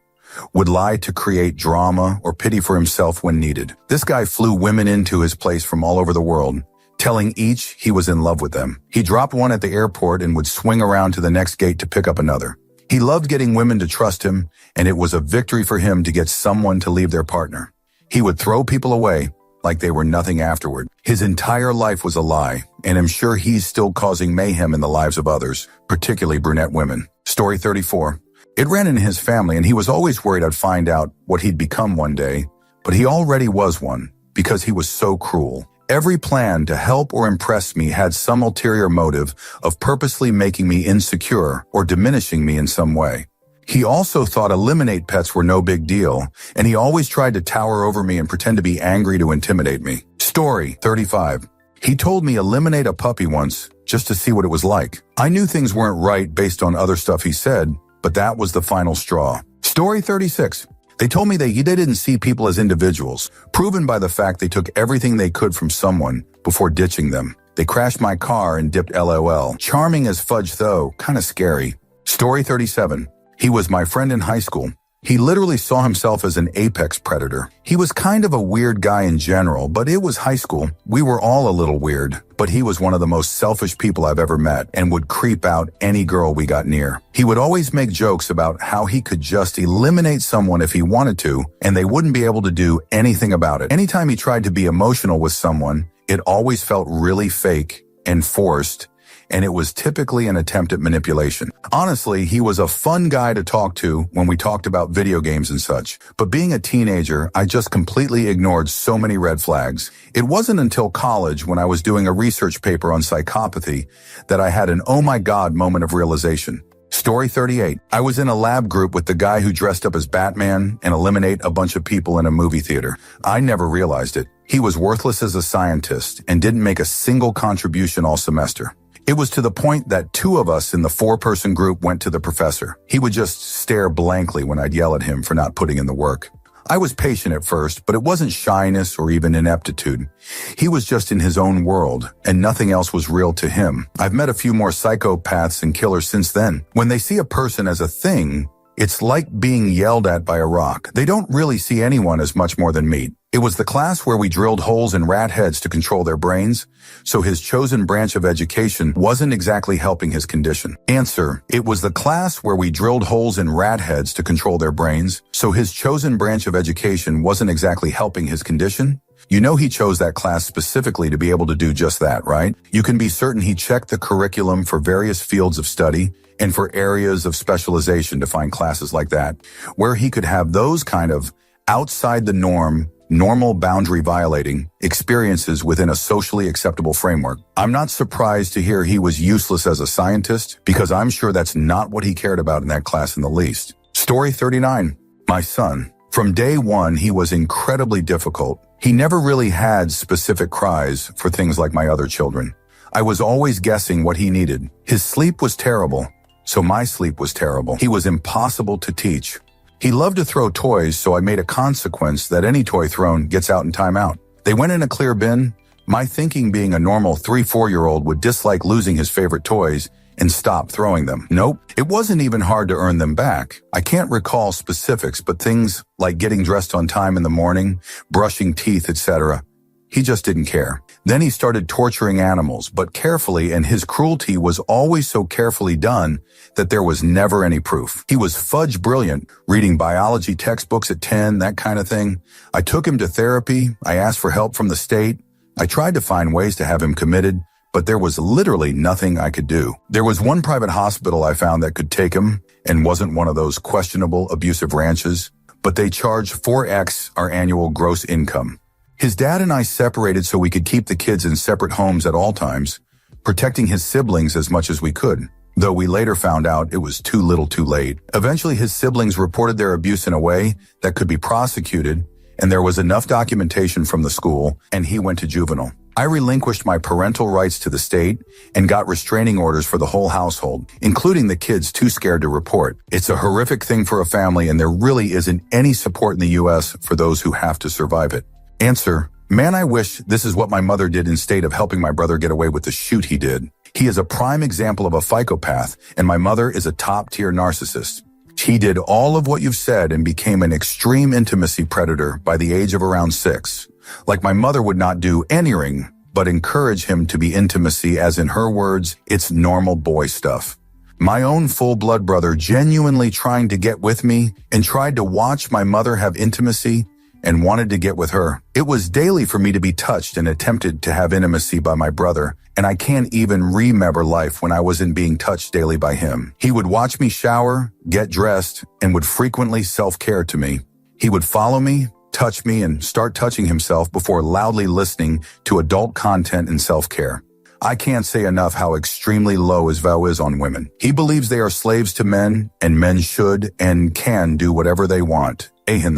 Would lie to create drama or pity for himself when needed. This guy flew women into his place from all over the world, telling each he was in love with them. He dropped one at the airport and would swing around to the next gate to pick up another. He loved getting women to trust him, and it was a victory for him to get someone to leave their partner. He would throw people away like they were nothing afterward. His entire life was a lie, and I'm sure he's still causing mayhem in the lives of others, particularly brunette women. Story 34. It ran in his family, and he was always worried I'd find out what he'd become one day, but he already was one because he was so cruel. Every plan to help or impress me had some ulterior motive of purposely making me insecure or diminishing me in some way. He also thought eliminate pets were no big deal, and he always tried to tower over me and pretend to be angry to intimidate me. Story 35. He told me eliminate a puppy once just to see what it was like. I knew things weren't right based on other stuff he said, but that was the final straw. Story 36. They told me they didn't see people as individuals, proven by the fact they took everything they could from someone before ditching them. They crashed my car and dipped LOL. Charming as fudge though, kinda scary. Story 37. He was my friend in high school. He literally saw himself as an apex predator. He was kind of a weird guy in general, but it was high school. We were all a little weird, but he was one of the most selfish people I've ever met and would creep out any girl we got near. He would always make jokes about how he could just eliminate someone if he wanted to, and they wouldn't be able to do anything about it. Anytime he tried to be emotional with someone, it always felt really fake and forced, and it was typically an attempt at manipulation. Honestly, he was a fun guy to talk to when we talked about video games and such. But being a teenager, I just completely ignored so many red flags. It wasn't until college, when I was doing a research paper on psychopathy, that I had an oh my god moment of realization. Story 38. I was in a lab group with the guy who dressed up as Batman and eliminate a bunch of people in a movie theater. I never realized it. He was worthless as a scientist and didn't make a single contribution all semester. It was to the point that 2 of us in the 4-person group went to the professor. He would just stare blankly when I'd yell at him for not putting in the work. I was patient at first, but it wasn't shyness or even ineptitude. He was just in his own world, and nothing else was real to him. I've met a few more psychopaths and killers since then. When they see a person as a thing, it's like being yelled at by a rock. They don't really see anyone as much more than meat. It was the class where we drilled holes in rat heads to control their brains, so his chosen branch of education wasn't exactly helping his condition. Answer: it was the class where we drilled holes in rat heads to control their brains, so his chosen branch of education wasn't exactly helping his condition? You know he chose that class specifically to be able to do just that, right? You can be certain he checked the curriculum for various fields of study and for areas of specialization to find classes like that, where he could have those kind of outside the norm, normal boundary violating experiences within a socially acceptable framework. I'm not surprised to hear he was useless as a scientist, because I'm sure that's not what he cared about in that class in the least. Story 39. My son. From day one, he was incredibly difficult. He never really had specific cries for things like my other children. I was always guessing what he needed. His sleep was terrible, so my sleep was terrible. He was impossible to teach. He loved to throw toys, so I made a consequence that any toy thrown gets out in timeout. They went in a clear bin. My thinking being a normal 3-4-year-old would dislike losing his favorite toys and stop throwing them. Nope, it wasn't even hard to earn them back. I can't recall specifics, but things like getting dressed on time in the morning, brushing teeth, etc. He just didn't care. Then he started torturing animals, but carefully, and his cruelty was always so carefully done that there was never any proof. He was fudge brilliant, reading biology textbooks at 10, that kind of thing. I took him to therapy. I asked for help from the state. I tried to find ways to have him committed, but there was literally nothing I could do. There was one private hospital I found that could take him and wasn't one of those questionable abusive ranches, but they charged 4x our annual gross income. His dad and I separated so we could keep the kids in separate homes at all times, protecting his siblings as much as we could, though we later found out it was too little too late. Eventually, his siblings reported their abuse in a way that could be prosecuted, and there was enough documentation from the school, and he went to juvenile. I relinquished my parental rights to the state and got restraining orders for the whole household, including the kids too scared to report. It's a horrific thing for a family, and there really isn't any support in the U.S. for those who have to survive it. Answer: man, I wish this is what my mother did instead of helping my brother get away with the shoot he did. He is a prime example of a psychopath, and my mother is a top-tier narcissist. He did all of what you've said and became an extreme intimacy predator by the age of around 6. Like my mother would not do anything but encourage him to be intimacy, as in her words, it's normal boy stuff. My own full-blood brother genuinely trying to get with me and tried to watch my mother have intimacy and wanted to get with her. It was daily for me to be touched and attempted to have intimacy by my brother, and I can't even remember life when I wasn't being touched daily by him. He would watch me shower, get dressed, and would frequently self-care to me. He would follow me, touch me, and start touching himself before loudly listening to adult content and self-care. I can't say enough how extremely low his vow is on women. He believes they are slaves to men, and men should and can do whatever they want, and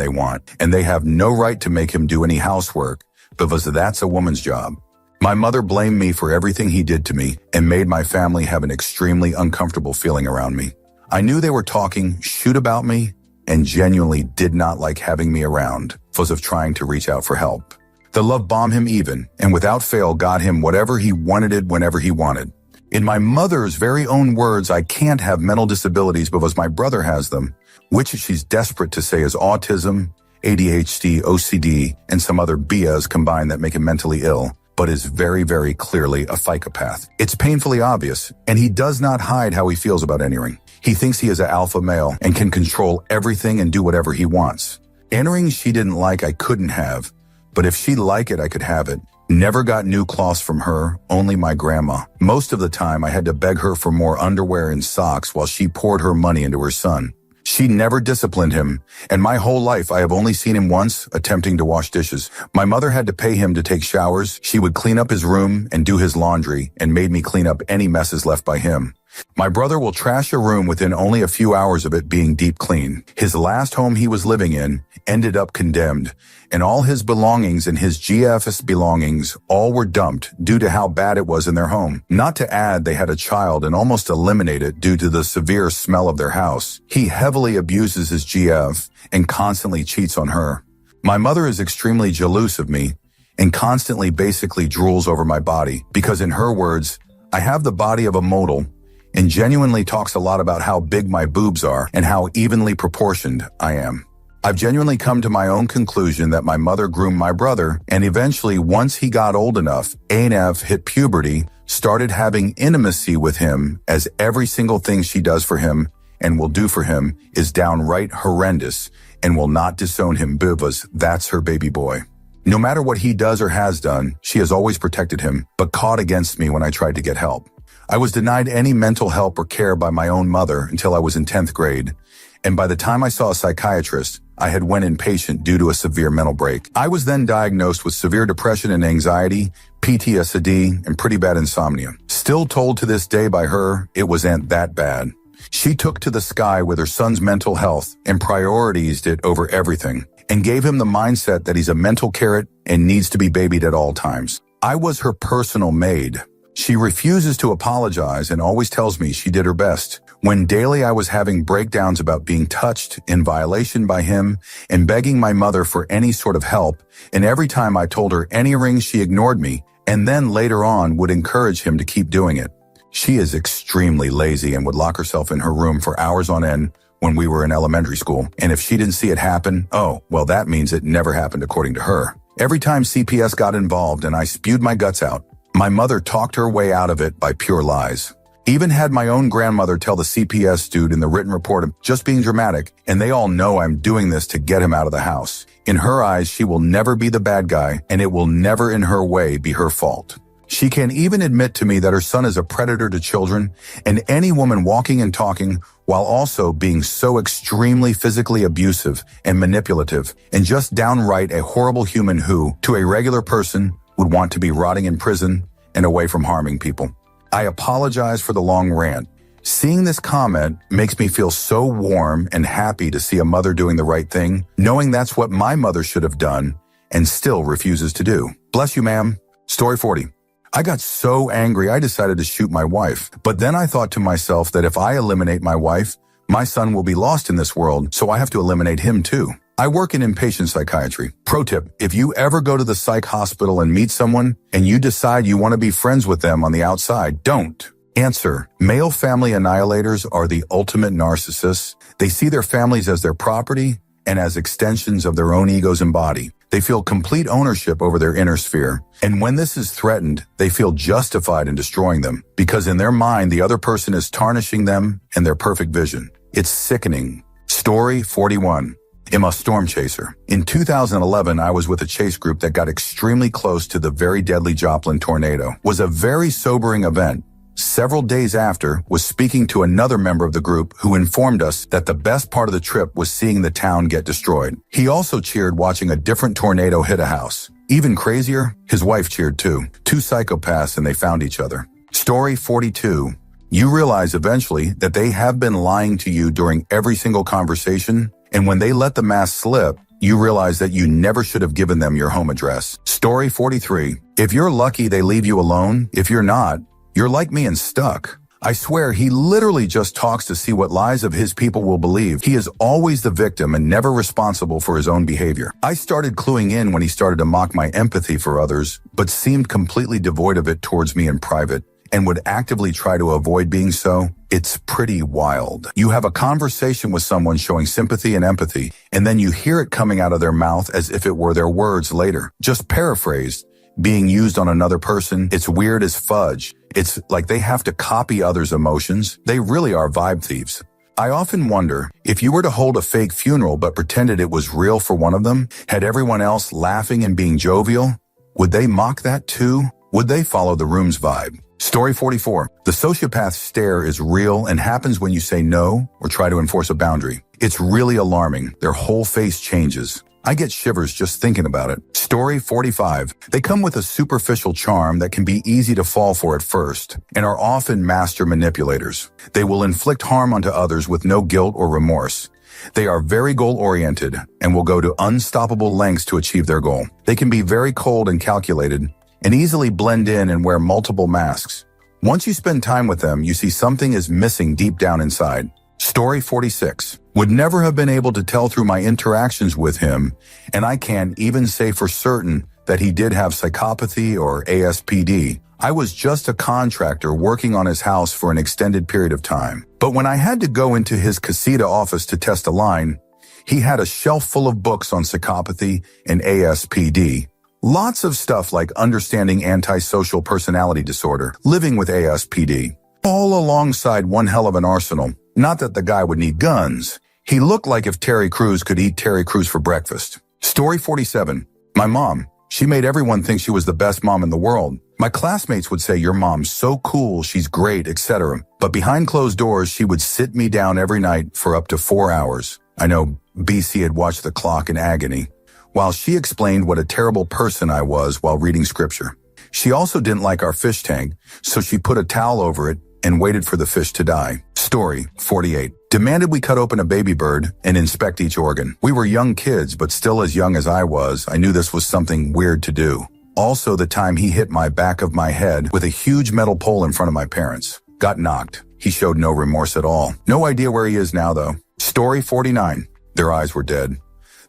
they have no right to make him do any housework, because that's a woman's job. My mother blamed me for everything he did to me and made my family have an extremely uncomfortable feeling around me. I knew they were talking shit about me and genuinely did not like having me around, because of trying to reach out for help. The love bombed him even, and without fail got him whatever he wanted whenever he wanted. In my mother's very own words, I can't have mental disabilities because my brother has them, which she's desperate to say is autism, ADHD, OCD, and some other BS combined that make him mentally ill, but is very, very clearly a psychopath. It's painfully obvious, and he does not hide how he feels about entering. He thinks he is an alpha male and can control everything and do whatever he wants. Entering she didn't like, I couldn't have. But if she'd like it, I could have it. Never got new cloths from her, only my grandma. Most of the time, I had to beg her for more underwear and socks while she poured her money into her son. She never disciplined him, and my whole life I have only seen him once attempting to wash dishes. My mother had to pay him to take showers. She would clean up his room and do his laundry and made me clean up any messes left by him. My brother will trash a room within only a few hours of it being deep clean. His last home he was living in ended up condemned, and all his belongings and his GF's belongings all were dumped due to how bad it was in their home. Not to add, they had a child and almost eliminated due to the severe smell of their house. He heavily abuses his GF and constantly cheats on her. My mother is extremely jealous of me and constantly basically drools over my body because, in her words, I have the body of a model, and genuinely talks a lot about how big my boobs are and how evenly proportioned I am. I've genuinely come to my own conclusion that my mother groomed my brother, and eventually, once he got old enough, ANF hit puberty, started having intimacy with him, as every single thing she does for him and will do for him is downright horrendous and will not disown him because that's her baby boy. No matter what he does or has done, she has always protected him, but caught against me when I tried to get help. I was denied any mental help or care by my own mother until I was in 10th grade, and by the time I saw a psychiatrist, I had went inpatient due to a severe mental break. I was then diagnosed with severe depression and anxiety, PTSD, and pretty bad insomnia. Still told to this day by her, it wasn't that bad. She took to the sky with her son's mental health and prioritized it over everything, and gave him the mindset that he's a mental carrot and needs to be babied at all times. I was her personal maid. She refuses to apologize and always tells me she did her best. When daily I was having breakdowns about being touched in violation by him and begging my mother for any sort of help, and every time I told her any ring, she ignored me, and then later on would encourage him to keep doing it. She is extremely lazy and would lock herself in her room for hours on end when we were in elementary school, and if she didn't see it happen, oh, well, that means it never happened according to her. Every time CPS got involved and I spewed my guts out, my mother talked her way out of it by pure lies. Even had my own grandmother tell the CPS dude in the written report of just being dramatic, and they all know I'm doing this to get him out of the house. In her eyes, she will never be the bad guy, and it will never in her way be her fault. She can even admit to me that her son is a predator to children and any woman walking and talking, while also being so extremely physically abusive and manipulative and just downright a horrible human who, to a regular person, would want to be rotting in prison and away from harming people. I apologize for the long rant. Seeing this comment makes me feel so warm and happy to see a mother doing the right thing, knowing that's what my mother should have done and still refuses to do. Bless you, ma'am. Story 40. I got so angry I decided to shoot my wife, but then I thought to myself that if I eliminate my wife, my son will be lost in this world, so I have to eliminate him too. I work in inpatient psychiatry. Pro tip, if you ever go to the psych hospital and meet someone and you decide you want to be friends with them on the outside, don't. Answer, male family annihilators are the ultimate narcissists. They see their families as their property and as extensions of their own egos and body. They feel complete ownership over their inner sphere. And when this is threatened, they feel justified in destroying them because in their mind, the other person is tarnishing them and their perfect vision. It's sickening. Story 41. I'm a storm chaser. In 2011, I was with a chase group that got extremely close to the very deadly Joplin tornado. It was a very sobering event. Several days after, was speaking to another member of the group who informed us that the best part of the trip was seeing the town get destroyed. He also cheered watching a different tornado hit a house. Even crazier, his wife cheered too. Two psychopaths and they found each other. Story 42. You realize eventually that they have been lying to you during every single conversation, and when they let the mask slip, you realize that you never should have given them your home address. Story 43. If you're lucky, they leave you alone. If you're not, you're like me and stuck. I swear he literally just talks to see what lies of his people will believe. He is always the victim and never responsible for his own behavior. I started cluing in when he started to mock my empathy for others, but seemed completely devoid of it towards me in private, and would actively try to avoid being so. It's pretty wild. You have a conversation with someone showing sympathy and empathy, and then you hear it coming out of their mouth as if it were their words later. Just paraphrased, being used on another person. It's weird as fudge. It's like they have to copy others' emotions. They really are vibe thieves. I often wonder, if you were to hold a fake funeral but pretended it was real for one of them, had everyone else laughing and being jovial, would they mock that too? Would they follow the room's vibe? Story 44. The sociopath stare is real and happens when you say no or try to enforce a boundary. It's really alarming. Their whole face changes. I get shivers just thinking about it. Story 45. They come with a superficial charm that can be easy to fall for at first and are often master manipulators. They will inflict harm onto others with no guilt or remorse. They are very goal-oriented and will go to unstoppable lengths to achieve their goal. They can be very cold and calculated and easily blend in and wear multiple masks. Once you spend time with them, you see something is missing deep down inside. Story 46. Would never have been able to tell through my interactions with him, and I can't even say for certain that he did have psychopathy or ASPD. I was just a contractor working on his house for an extended period of time. But when I had to go into his casita office to test a line, he had a shelf full of books on psychopathy and ASPD. Lots of stuff like understanding antisocial personality disorder, living with ASPD, all alongside one hell of an arsenal. Not that the guy would need guns. He looked like if Terry Crews could eat Terry Crews for breakfast. Story 47. My mom. She made everyone think she was the best mom in the world. My classmates would say, your mom's so cool, she's great, etc. But behind closed doors, she would sit me down every night for up to 4 hours. I know BC had watched the clock in agony, while she explained what a terrible person I was while reading scripture. She also didn't like our fish tank, so she put a towel over it and waited for the fish to die. Story 48. Demanded we cut open a baby bird and inspect each organ. We were young kids, but still as young as I was, I knew this was something weird to do. Also, the time he hit my back of my head with a huge metal pole in front of my parents. Got knocked. He showed no remorse at all. No idea where he is now, though. Story 49. Their eyes were dead.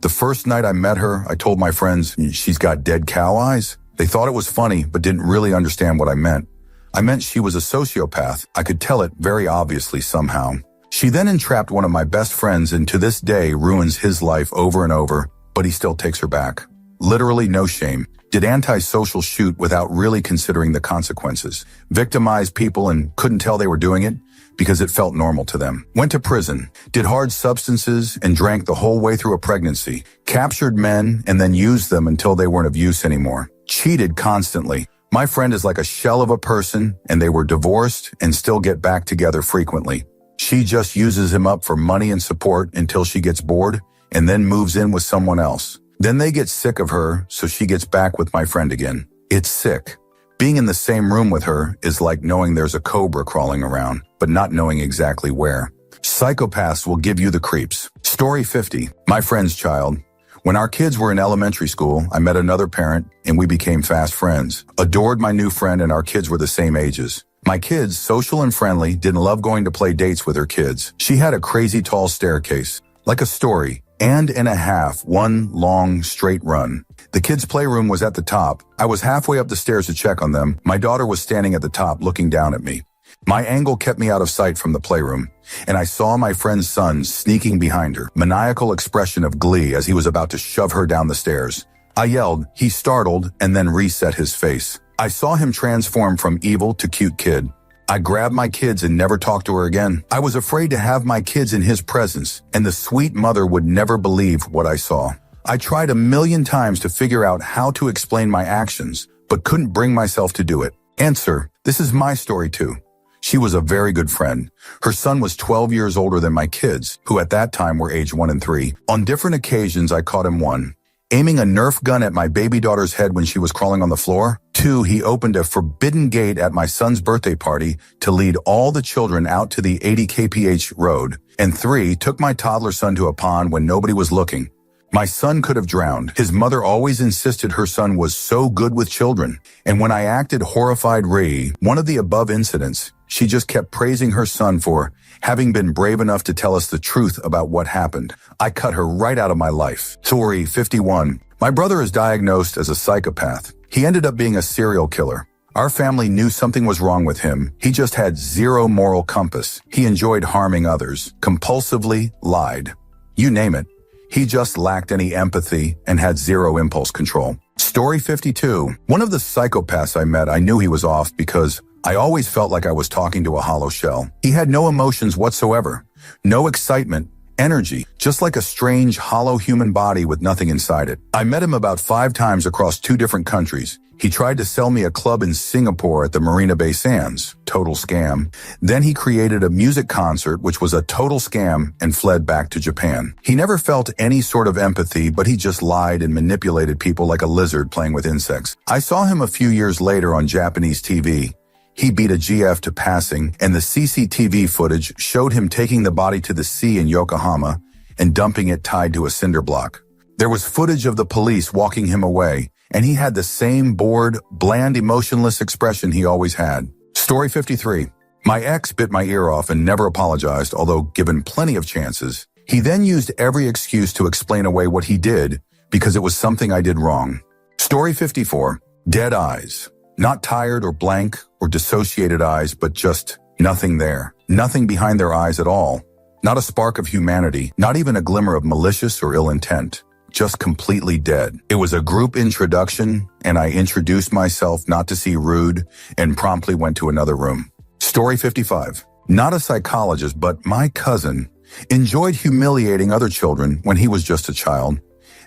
The first night I met her, I told my friends, she's got dead cow eyes. They thought it was funny, but didn't really understand what I meant. I meant she was a sociopath. I could tell it very obviously somehow. She then entrapped one of my best friends and to this day ruins his life over and over, but he still takes her back. Literally no shame. Did antisocial shoot without really considering the consequences. Victimized people and couldn't tell they were doing it because it felt normal to them. Went to prison. Did hard substances and drank the whole way through a pregnancy. Captured men and then used them until they weren't of use anymore. Cheated constantly. My friend is like a shell of a person, and they were divorced and still get back together frequently. She just uses him up for money and support until she gets bored and then moves in with someone else. Then they get sick of her, so she gets back with my friend again. It's sick. Being in the same room with her is like knowing there's a cobra crawling around, but not knowing exactly where. Psychopaths will give you the creeps. Story 50. My friend's child. When our kids were in elementary school, I met another parent and we became fast friends. Adored my new friend and our kids were the same ages. My kids, social and friendly, didn't love going to play dates with her kids. She had a crazy tall staircase, like a story, and in a half, one long, straight run. The kids' playroom was at the top. I was halfway up the stairs to check on them. My daughter was standing at the top looking down at me. My angle kept me out of sight from the playroom, and I saw my friend's son sneaking behind her, maniacal expression of glee as he was about to shove her down the stairs. I yelled, he startled, and then reset his face. I saw him transform from evil to cute kid. I grabbed my kids and never talked to her again. I was afraid to have my kids in his presence, and the sweet mother would never believe what I saw. I tried a million times to figure out how to explain my actions, but couldn't bring myself to do it. Answer: this is my story too. She was a very good friend. Her son was 12 years older than my kids, who at that time were age 1 and 3. On different occasions, I caught him: 1, aiming a Nerf gun at my baby daughter's head when she was crawling on the floor. 2, he opened a forbidden gate at my son's birthday party to lead all the children out to the 80 kph road. And 3, took my toddler son to a pond when nobody was looking. My son could have drowned. His mother always insisted her son was so good with children. And when I acted horrified one of the above incidents, she just kept praising her son for having been brave enough to tell us the truth about what happened. I cut her right out of my life. Story 51. My brother is diagnosed as a psychopath. He ended up being a serial killer. Our family knew something was wrong with him. He just had zero moral compass. He enjoyed harming others, compulsively lied. You name it. He just lacked any empathy and had zero impulse control. Story 52. One of the psychopaths I met, I knew he was off because I always felt like I was talking to a hollow shell. He had no emotions whatsoever, no excitement, energy, just like a strange, hollow human body with nothing inside it. I met him about 5 times across 2 different countries. He tried to sell me a club in Singapore at the Marina Bay Sands. Total scam. Then he created a music concert, which was a total scam, and fled back to Japan. He never felt any sort of empathy, but he just lied and manipulated people like a lizard playing with insects. I saw him a few years later on Japanese TV. He beat a GF to passing, and the CCTV footage showed him taking the body to the sea in Yokohama and dumping it tied to a cinder block. There was footage of the police walking him away, and he had the same bored, bland, emotionless expression he always had. Story 53. My ex bit my ear off and never apologized, although given plenty of chances. He then used every excuse to explain away what he did because it was something I did wrong. Story 54. Dead eyes. Not tired or blank or dissociated eyes, but just nothing there. Nothing behind their eyes at all. Not a spark of humanity, not even a glimmer of malicious or ill intent. Just completely dead. It was a group introduction, and I introduced myself not to seem rude and promptly went to another room. Story 55. Not a psychologist, but my cousin enjoyed humiliating other children when he was just a child.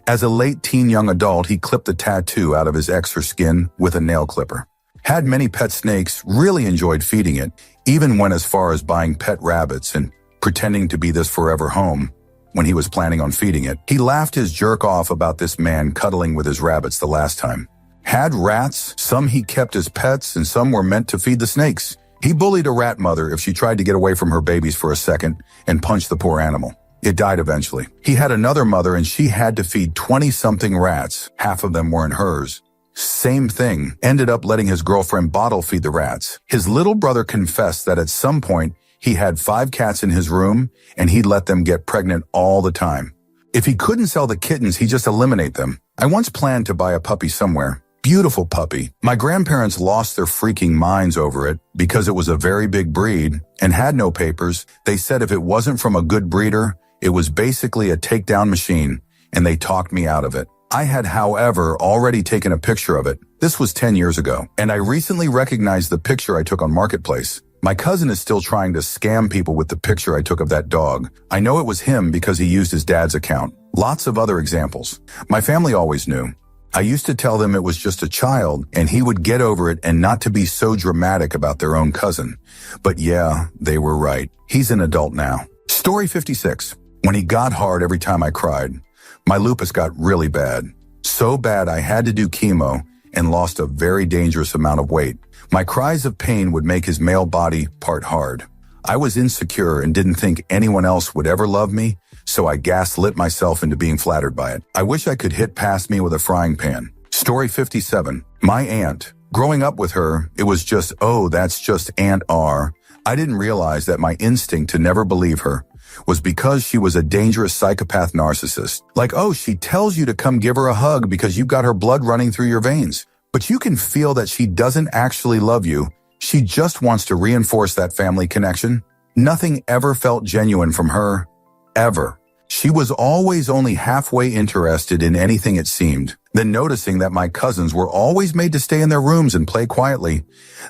As a late teen young adult, he clipped the tattoo out of his ex's skin with a nail clipper. Had many pet snakes, really enjoyed feeding it, even went as far as buying pet rabbits and pretending to be this forever home when he was planning on feeding it. He laughed his jerk off about this man cuddling with his rabbits the last time. Had rats, some he kept as pets and some were meant to feed the snakes. He bullied a rat mother if she tried to get away from her babies for a second and punched the poor animal. It died eventually. He had another mother and she had to feed 20-something rats. Half of them weren't hers. Same thing. Ended up letting his girlfriend bottle feed the rats. His little brother confessed that at some point he had 5 cats in his room and he'd let them get pregnant all the time. If he couldn't sell the kittens, he'd just eliminate them. I once planned to buy a puppy somewhere. Beautiful puppy. My grandparents lost their freaking minds over it because it was a very big breed and had no papers. They said if it wasn't from a good breeder, it was basically a takedown machine, and they talked me out of it. I had, however, already taken a picture of it. This was 10 years ago, and I recently recognized the picture I took on Marketplace. My cousin is still trying to scam people with the picture I took of that dog. I know it was him because he used his dad's account. Lots of other examples. My family always knew. I used to tell them it was just a child, and he would get over it and not to be so dramatic about their own cousin. But yeah, they were right. He's an adult now. Story 56. When he got hard every time I cried, my lupus got really bad. So bad I had to do chemo and lost a very dangerous amount of weight. My cries of pain would make his male body part hard. I was insecure and didn't think anyone else would ever love me, so I gaslit myself into being flattered by it. I wish I could hit past me with a frying pan. Story 57. My aunt. Growing up with her, it was just, oh, that's just Aunt R. I didn't realize that my instinct to never believe her was because she was a dangerous psychopath narcissist. Like, oh, she tells you to come give her a hug because you've got her blood running through your veins. But you can feel that she doesn't actually love you. She just wants to reinforce that family connection. Nothing ever felt genuine from her, ever. She was always only halfway interested in anything it seemed. Then noticing that my cousins were always made to stay in their rooms and play quietly.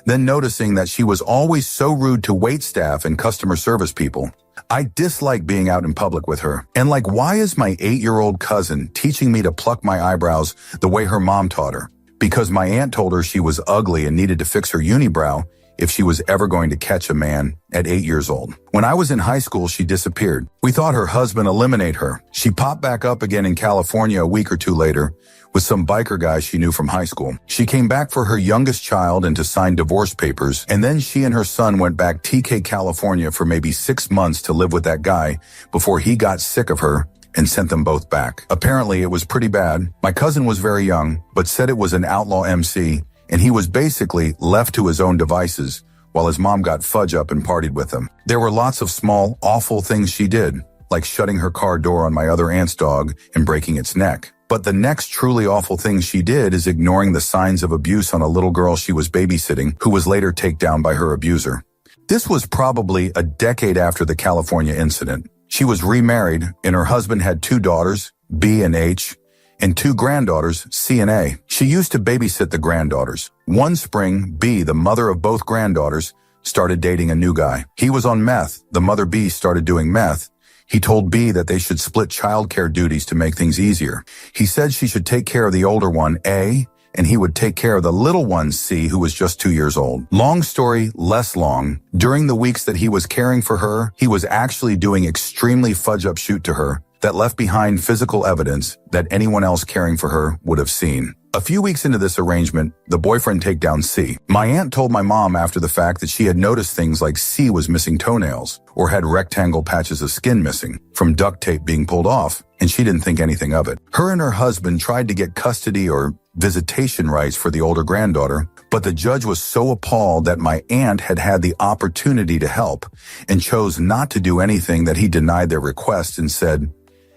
Then noticing that she was always so rude to waitstaff and customer service people. I disliked being out in public with her. And like, why is my 8-year-old cousin teaching me to pluck my eyebrows the way her mom taught her? Because my aunt told her she was ugly and needed to fix her unibrow if she was ever going to catch a man at 8 years old. When I was in high school, she disappeared. We thought her husband eliminated her. She popped back up again in California a week or two later with some biker guy she knew from high school. She came back for her youngest child and to sign divorce papers, and then she and her son went back TK California for maybe 6 months to live with that guy before he got sick of her and sent them both back. Apparently, it was pretty bad. My cousin was very young, but said it was an outlaw MC, and he was basically left to his own devices while his mom got fudge up and partied with him. There were lots of small, awful things she did, like shutting her car door on my other aunt's dog and breaking its neck. But the next truly awful thing she did is ignoring the signs of abuse on a little girl she was babysitting, who was later taken down by her abuser. This was probably a decade after the California incident. She was remarried, and her husband had 2 daughters, B and H, and 2 granddaughters, C and A. She used to babysit the granddaughters. One spring, B, the mother of both granddaughters, started dating a new guy. He was on meth. The mother B started doing meth. He told B that they should split childcare duties to make things easier. He said she should take care of the older one, A, and he would take care of the little one, C, who was just 2 years old. Long story, less long. During the weeks that he was caring for her, he was actually doing extremely fudge-up shoot to her that left behind physical evidence that anyone else caring for her would have seen. A few weeks into this arrangement, the boyfriend take down C. My aunt told my mom after the fact that she had noticed things like C was missing toenails or had rectangle patches of skin missing from duct tape being pulled off, and she didn't think anything of it. Her and her husband tried to get custody or visitation rights for the older granddaughter, but the judge was so appalled that my aunt had had the opportunity to help and chose not to do anything that he denied their request and said,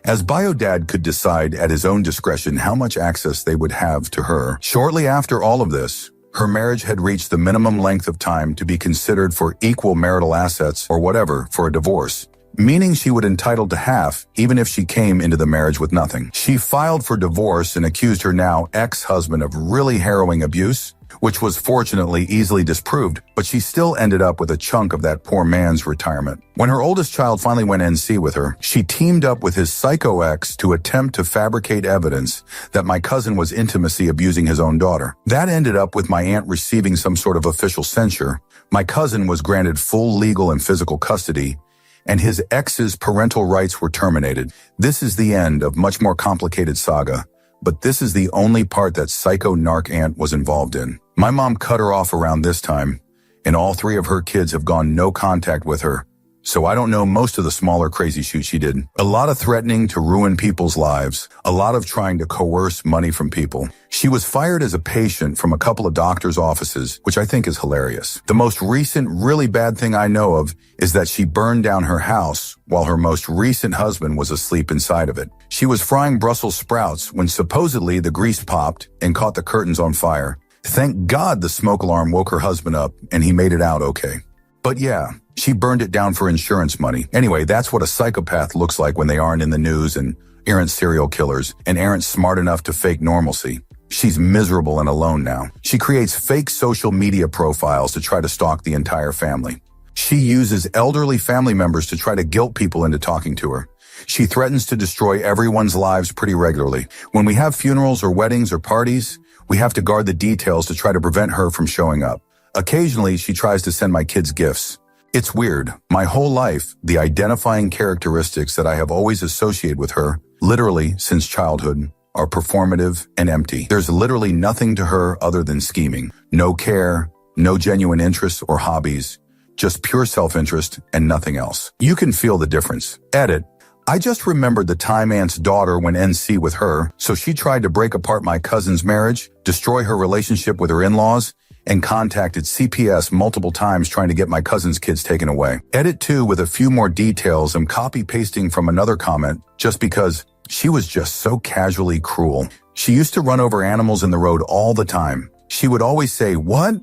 as Bio-Dad could decide at his own discretion how much access they would have to her. Shortly after all of this, her marriage had reached the minimum length of time to be considered for equal marital assets or whatever for a divorce, meaning she would entitled to half even if she came into the marriage with nothing. She filed for divorce and accused her now ex-husband of really harrowing abuse, which was fortunately easily disproved, but she still ended up with a chunk of that poor man's retirement. When her oldest child finally went NC with her, she teamed up with his psycho ex to attempt to fabricate evidence that my cousin was intimacy abusing his own daughter. That ended up with my aunt receiving some sort of official censure. My cousin was granted full legal and physical custody, and his ex's parental rights were terminated. This is the end of much more complicated saga, but this is the only part that psycho narc aunt was involved in. My mom cut her off around this time, and all 3 of her kids have gone no contact with her, so I don't know most of the smaller crazy shit she did. A lot of threatening to ruin people's lives, a lot of trying to coerce money from people. She was fired as a patient from a couple of doctors' offices, which I think is hilarious. The most recent really bad thing I know of is that she burned down her house while her most recent husband was asleep inside of it. She was frying Brussels sprouts when supposedly the grease popped and caught the curtains on fire. Thank God the smoke alarm woke her husband up and he made it out okay. But yeah, she burned it down for insurance money. Anyway, that's what a psychopath looks like when they aren't in the news and aren't serial killers and aren't smart enough to fake normalcy. She's miserable and alone now. She creates fake social media profiles to try to stalk the entire family. She uses elderly family members to try to guilt people into talking to her. She threatens to destroy everyone's lives pretty regularly. When we have funerals or weddings or parties, we have to guard the details to try to prevent her from showing up. Occasionally, she tries to send my kids gifts. It's weird. My whole life, the identifying characteristics that I have always associated with her, literally since childhood, are performative and empty. There's literally nothing to her other than scheming. No care, no genuine interests or hobbies, just pure self-interest and nothing else. You can feel the difference. Edit. I just remembered the time Aunt's daughter went NC with her, so she tried to break apart my cousin's marriage, destroy her relationship with her in-laws, and contacted CPS multiple times trying to get my cousin's kids taken away. Edit 2 with a few more details and copy-pasting from another comment just because she was just so casually cruel. She used to run over animals in the road all the time. She would always say, "What?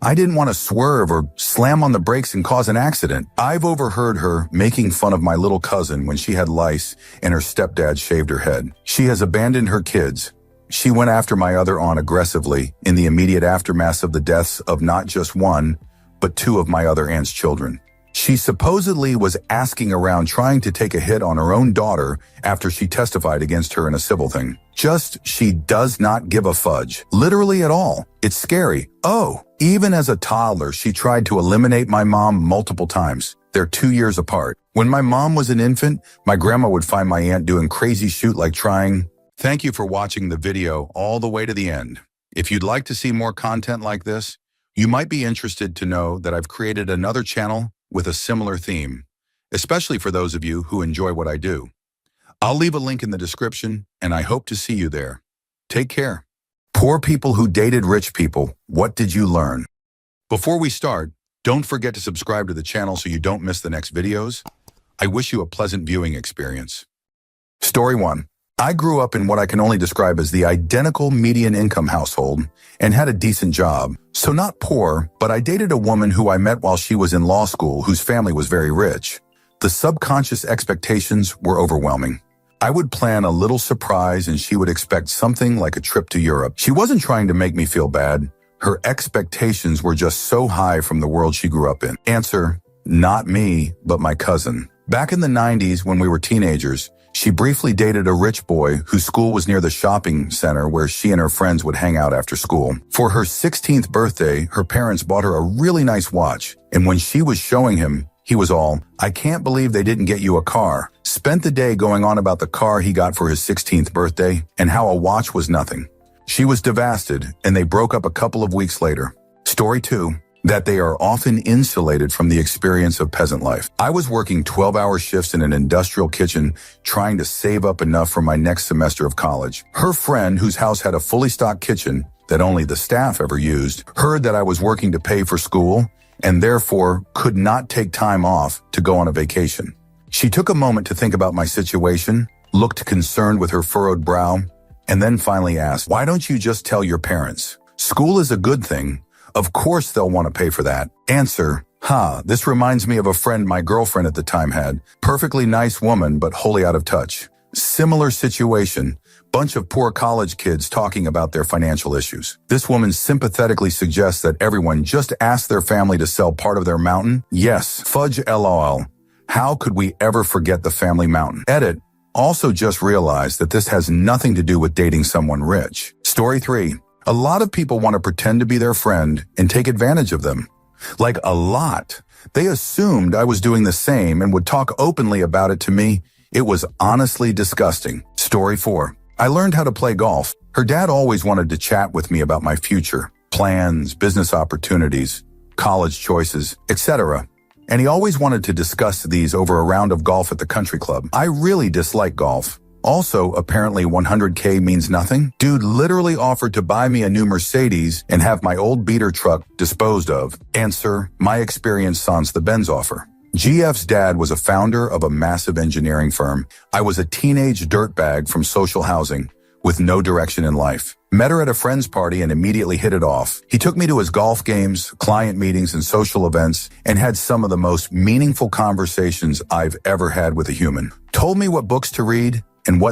I didn't want to swerve or slam on the brakes and cause an accident. I've overheard her making fun of my little cousin when she had lice and her stepdad shaved her head. She has abandoned her kids. She went after my other aunt aggressively in the immediate aftermath of the deaths of not just one, but two of my other aunt's children. She supposedly was asking around trying to take a hit on her own daughter after she testified against her in a civil thing. She does not give a fudge. Literally at all. It's scary. Oh, even as a toddler, she tried to eliminate my mom multiple times. They're 2 years apart. When my mom was an infant, my grandma would find my aunt doing crazy shit like trying. Thank you for watching the video all the way to the end. If you'd like to see more content like this, you might be interested to know that I've created another channel with a similar theme, especially for those of you who enjoy what I do. I'll leave a link in the description, and I hope to see you there. Take care. Poor people who dated rich people, what did you learn? Before we start, don't forget to subscribe to the channel so you don't miss the next videos. I wish you a pleasant viewing experience. Story 1. I grew up in what I can only describe as the identical median income household and had a decent job. So not poor, but I dated a woman who I met while she was in law school whose family was very rich. The subconscious expectations were overwhelming. I would plan a little surprise and she would expect something like a trip to Europe. She wasn't trying to make me feel bad. Her expectations were just so high from the world she grew up in. Answer, not me, but my cousin. Back in the 90s when we were teenagers, she briefly dated a rich boy whose school was near the shopping center where she and her friends would hang out after school. For her 16th birthday, her parents bought her a really nice watch, and when she was showing him, he was all, "I can't believe they didn't get you a car." Spent the day going on about the car he got for his 16th birthday and how a watch was nothing. She was devastated, and they broke up a couple of weeks later. Story 2. That they are often insulated from the experience of peasant life. I was working 12-hour shifts in an industrial kitchen trying to save up enough for my next semester of college. Her friend, whose house had a fully stocked kitchen that only the staff ever used, heard that I was working to pay for school and therefore could not take time off to go on a vacation. She took a moment to think about my situation, looked concerned with her furrowed brow, and then finally asked, "Why don't you just tell your parents? School is a good thing. Of course they'll want to pay for that." Answer, this reminds me of a friend my girlfriend at the time had. Perfectly nice woman, but wholly out of touch. Similar situation, bunch of poor college kids talking about their financial issues. This woman sympathetically suggests that everyone just ask their family to sell part of their mountain. Yes, fudge LOL. How could we ever forget the family mountain? Edit, also just realized that this has nothing to do with dating someone rich. Story 3. A lot of people want to pretend to be their friend and take advantage of them. Like a lot. They assumed I was doing the same and would talk openly about it to me. It was honestly disgusting. Story 4. I learned how to play golf. Her dad always wanted to chat with me about my future, plans, business opportunities, college choices, etc. And he always wanted to discuss these over a round of golf at the country club. I really dislike golf. Also, apparently 100K means nothing. Dude literally offered to buy me a new Mercedes and have my old beater truck disposed of. Answer, my experience sans the Benz offer. GF's dad was a founder of a massive engineering firm. I was a teenage dirtbag from social housing with no direction in life. Met her at a friend's party and immediately hit it off. He took me to his golf games, client meetings, and social events and had some of the most meaningful conversations I've ever had with a human. Told me what books to read and what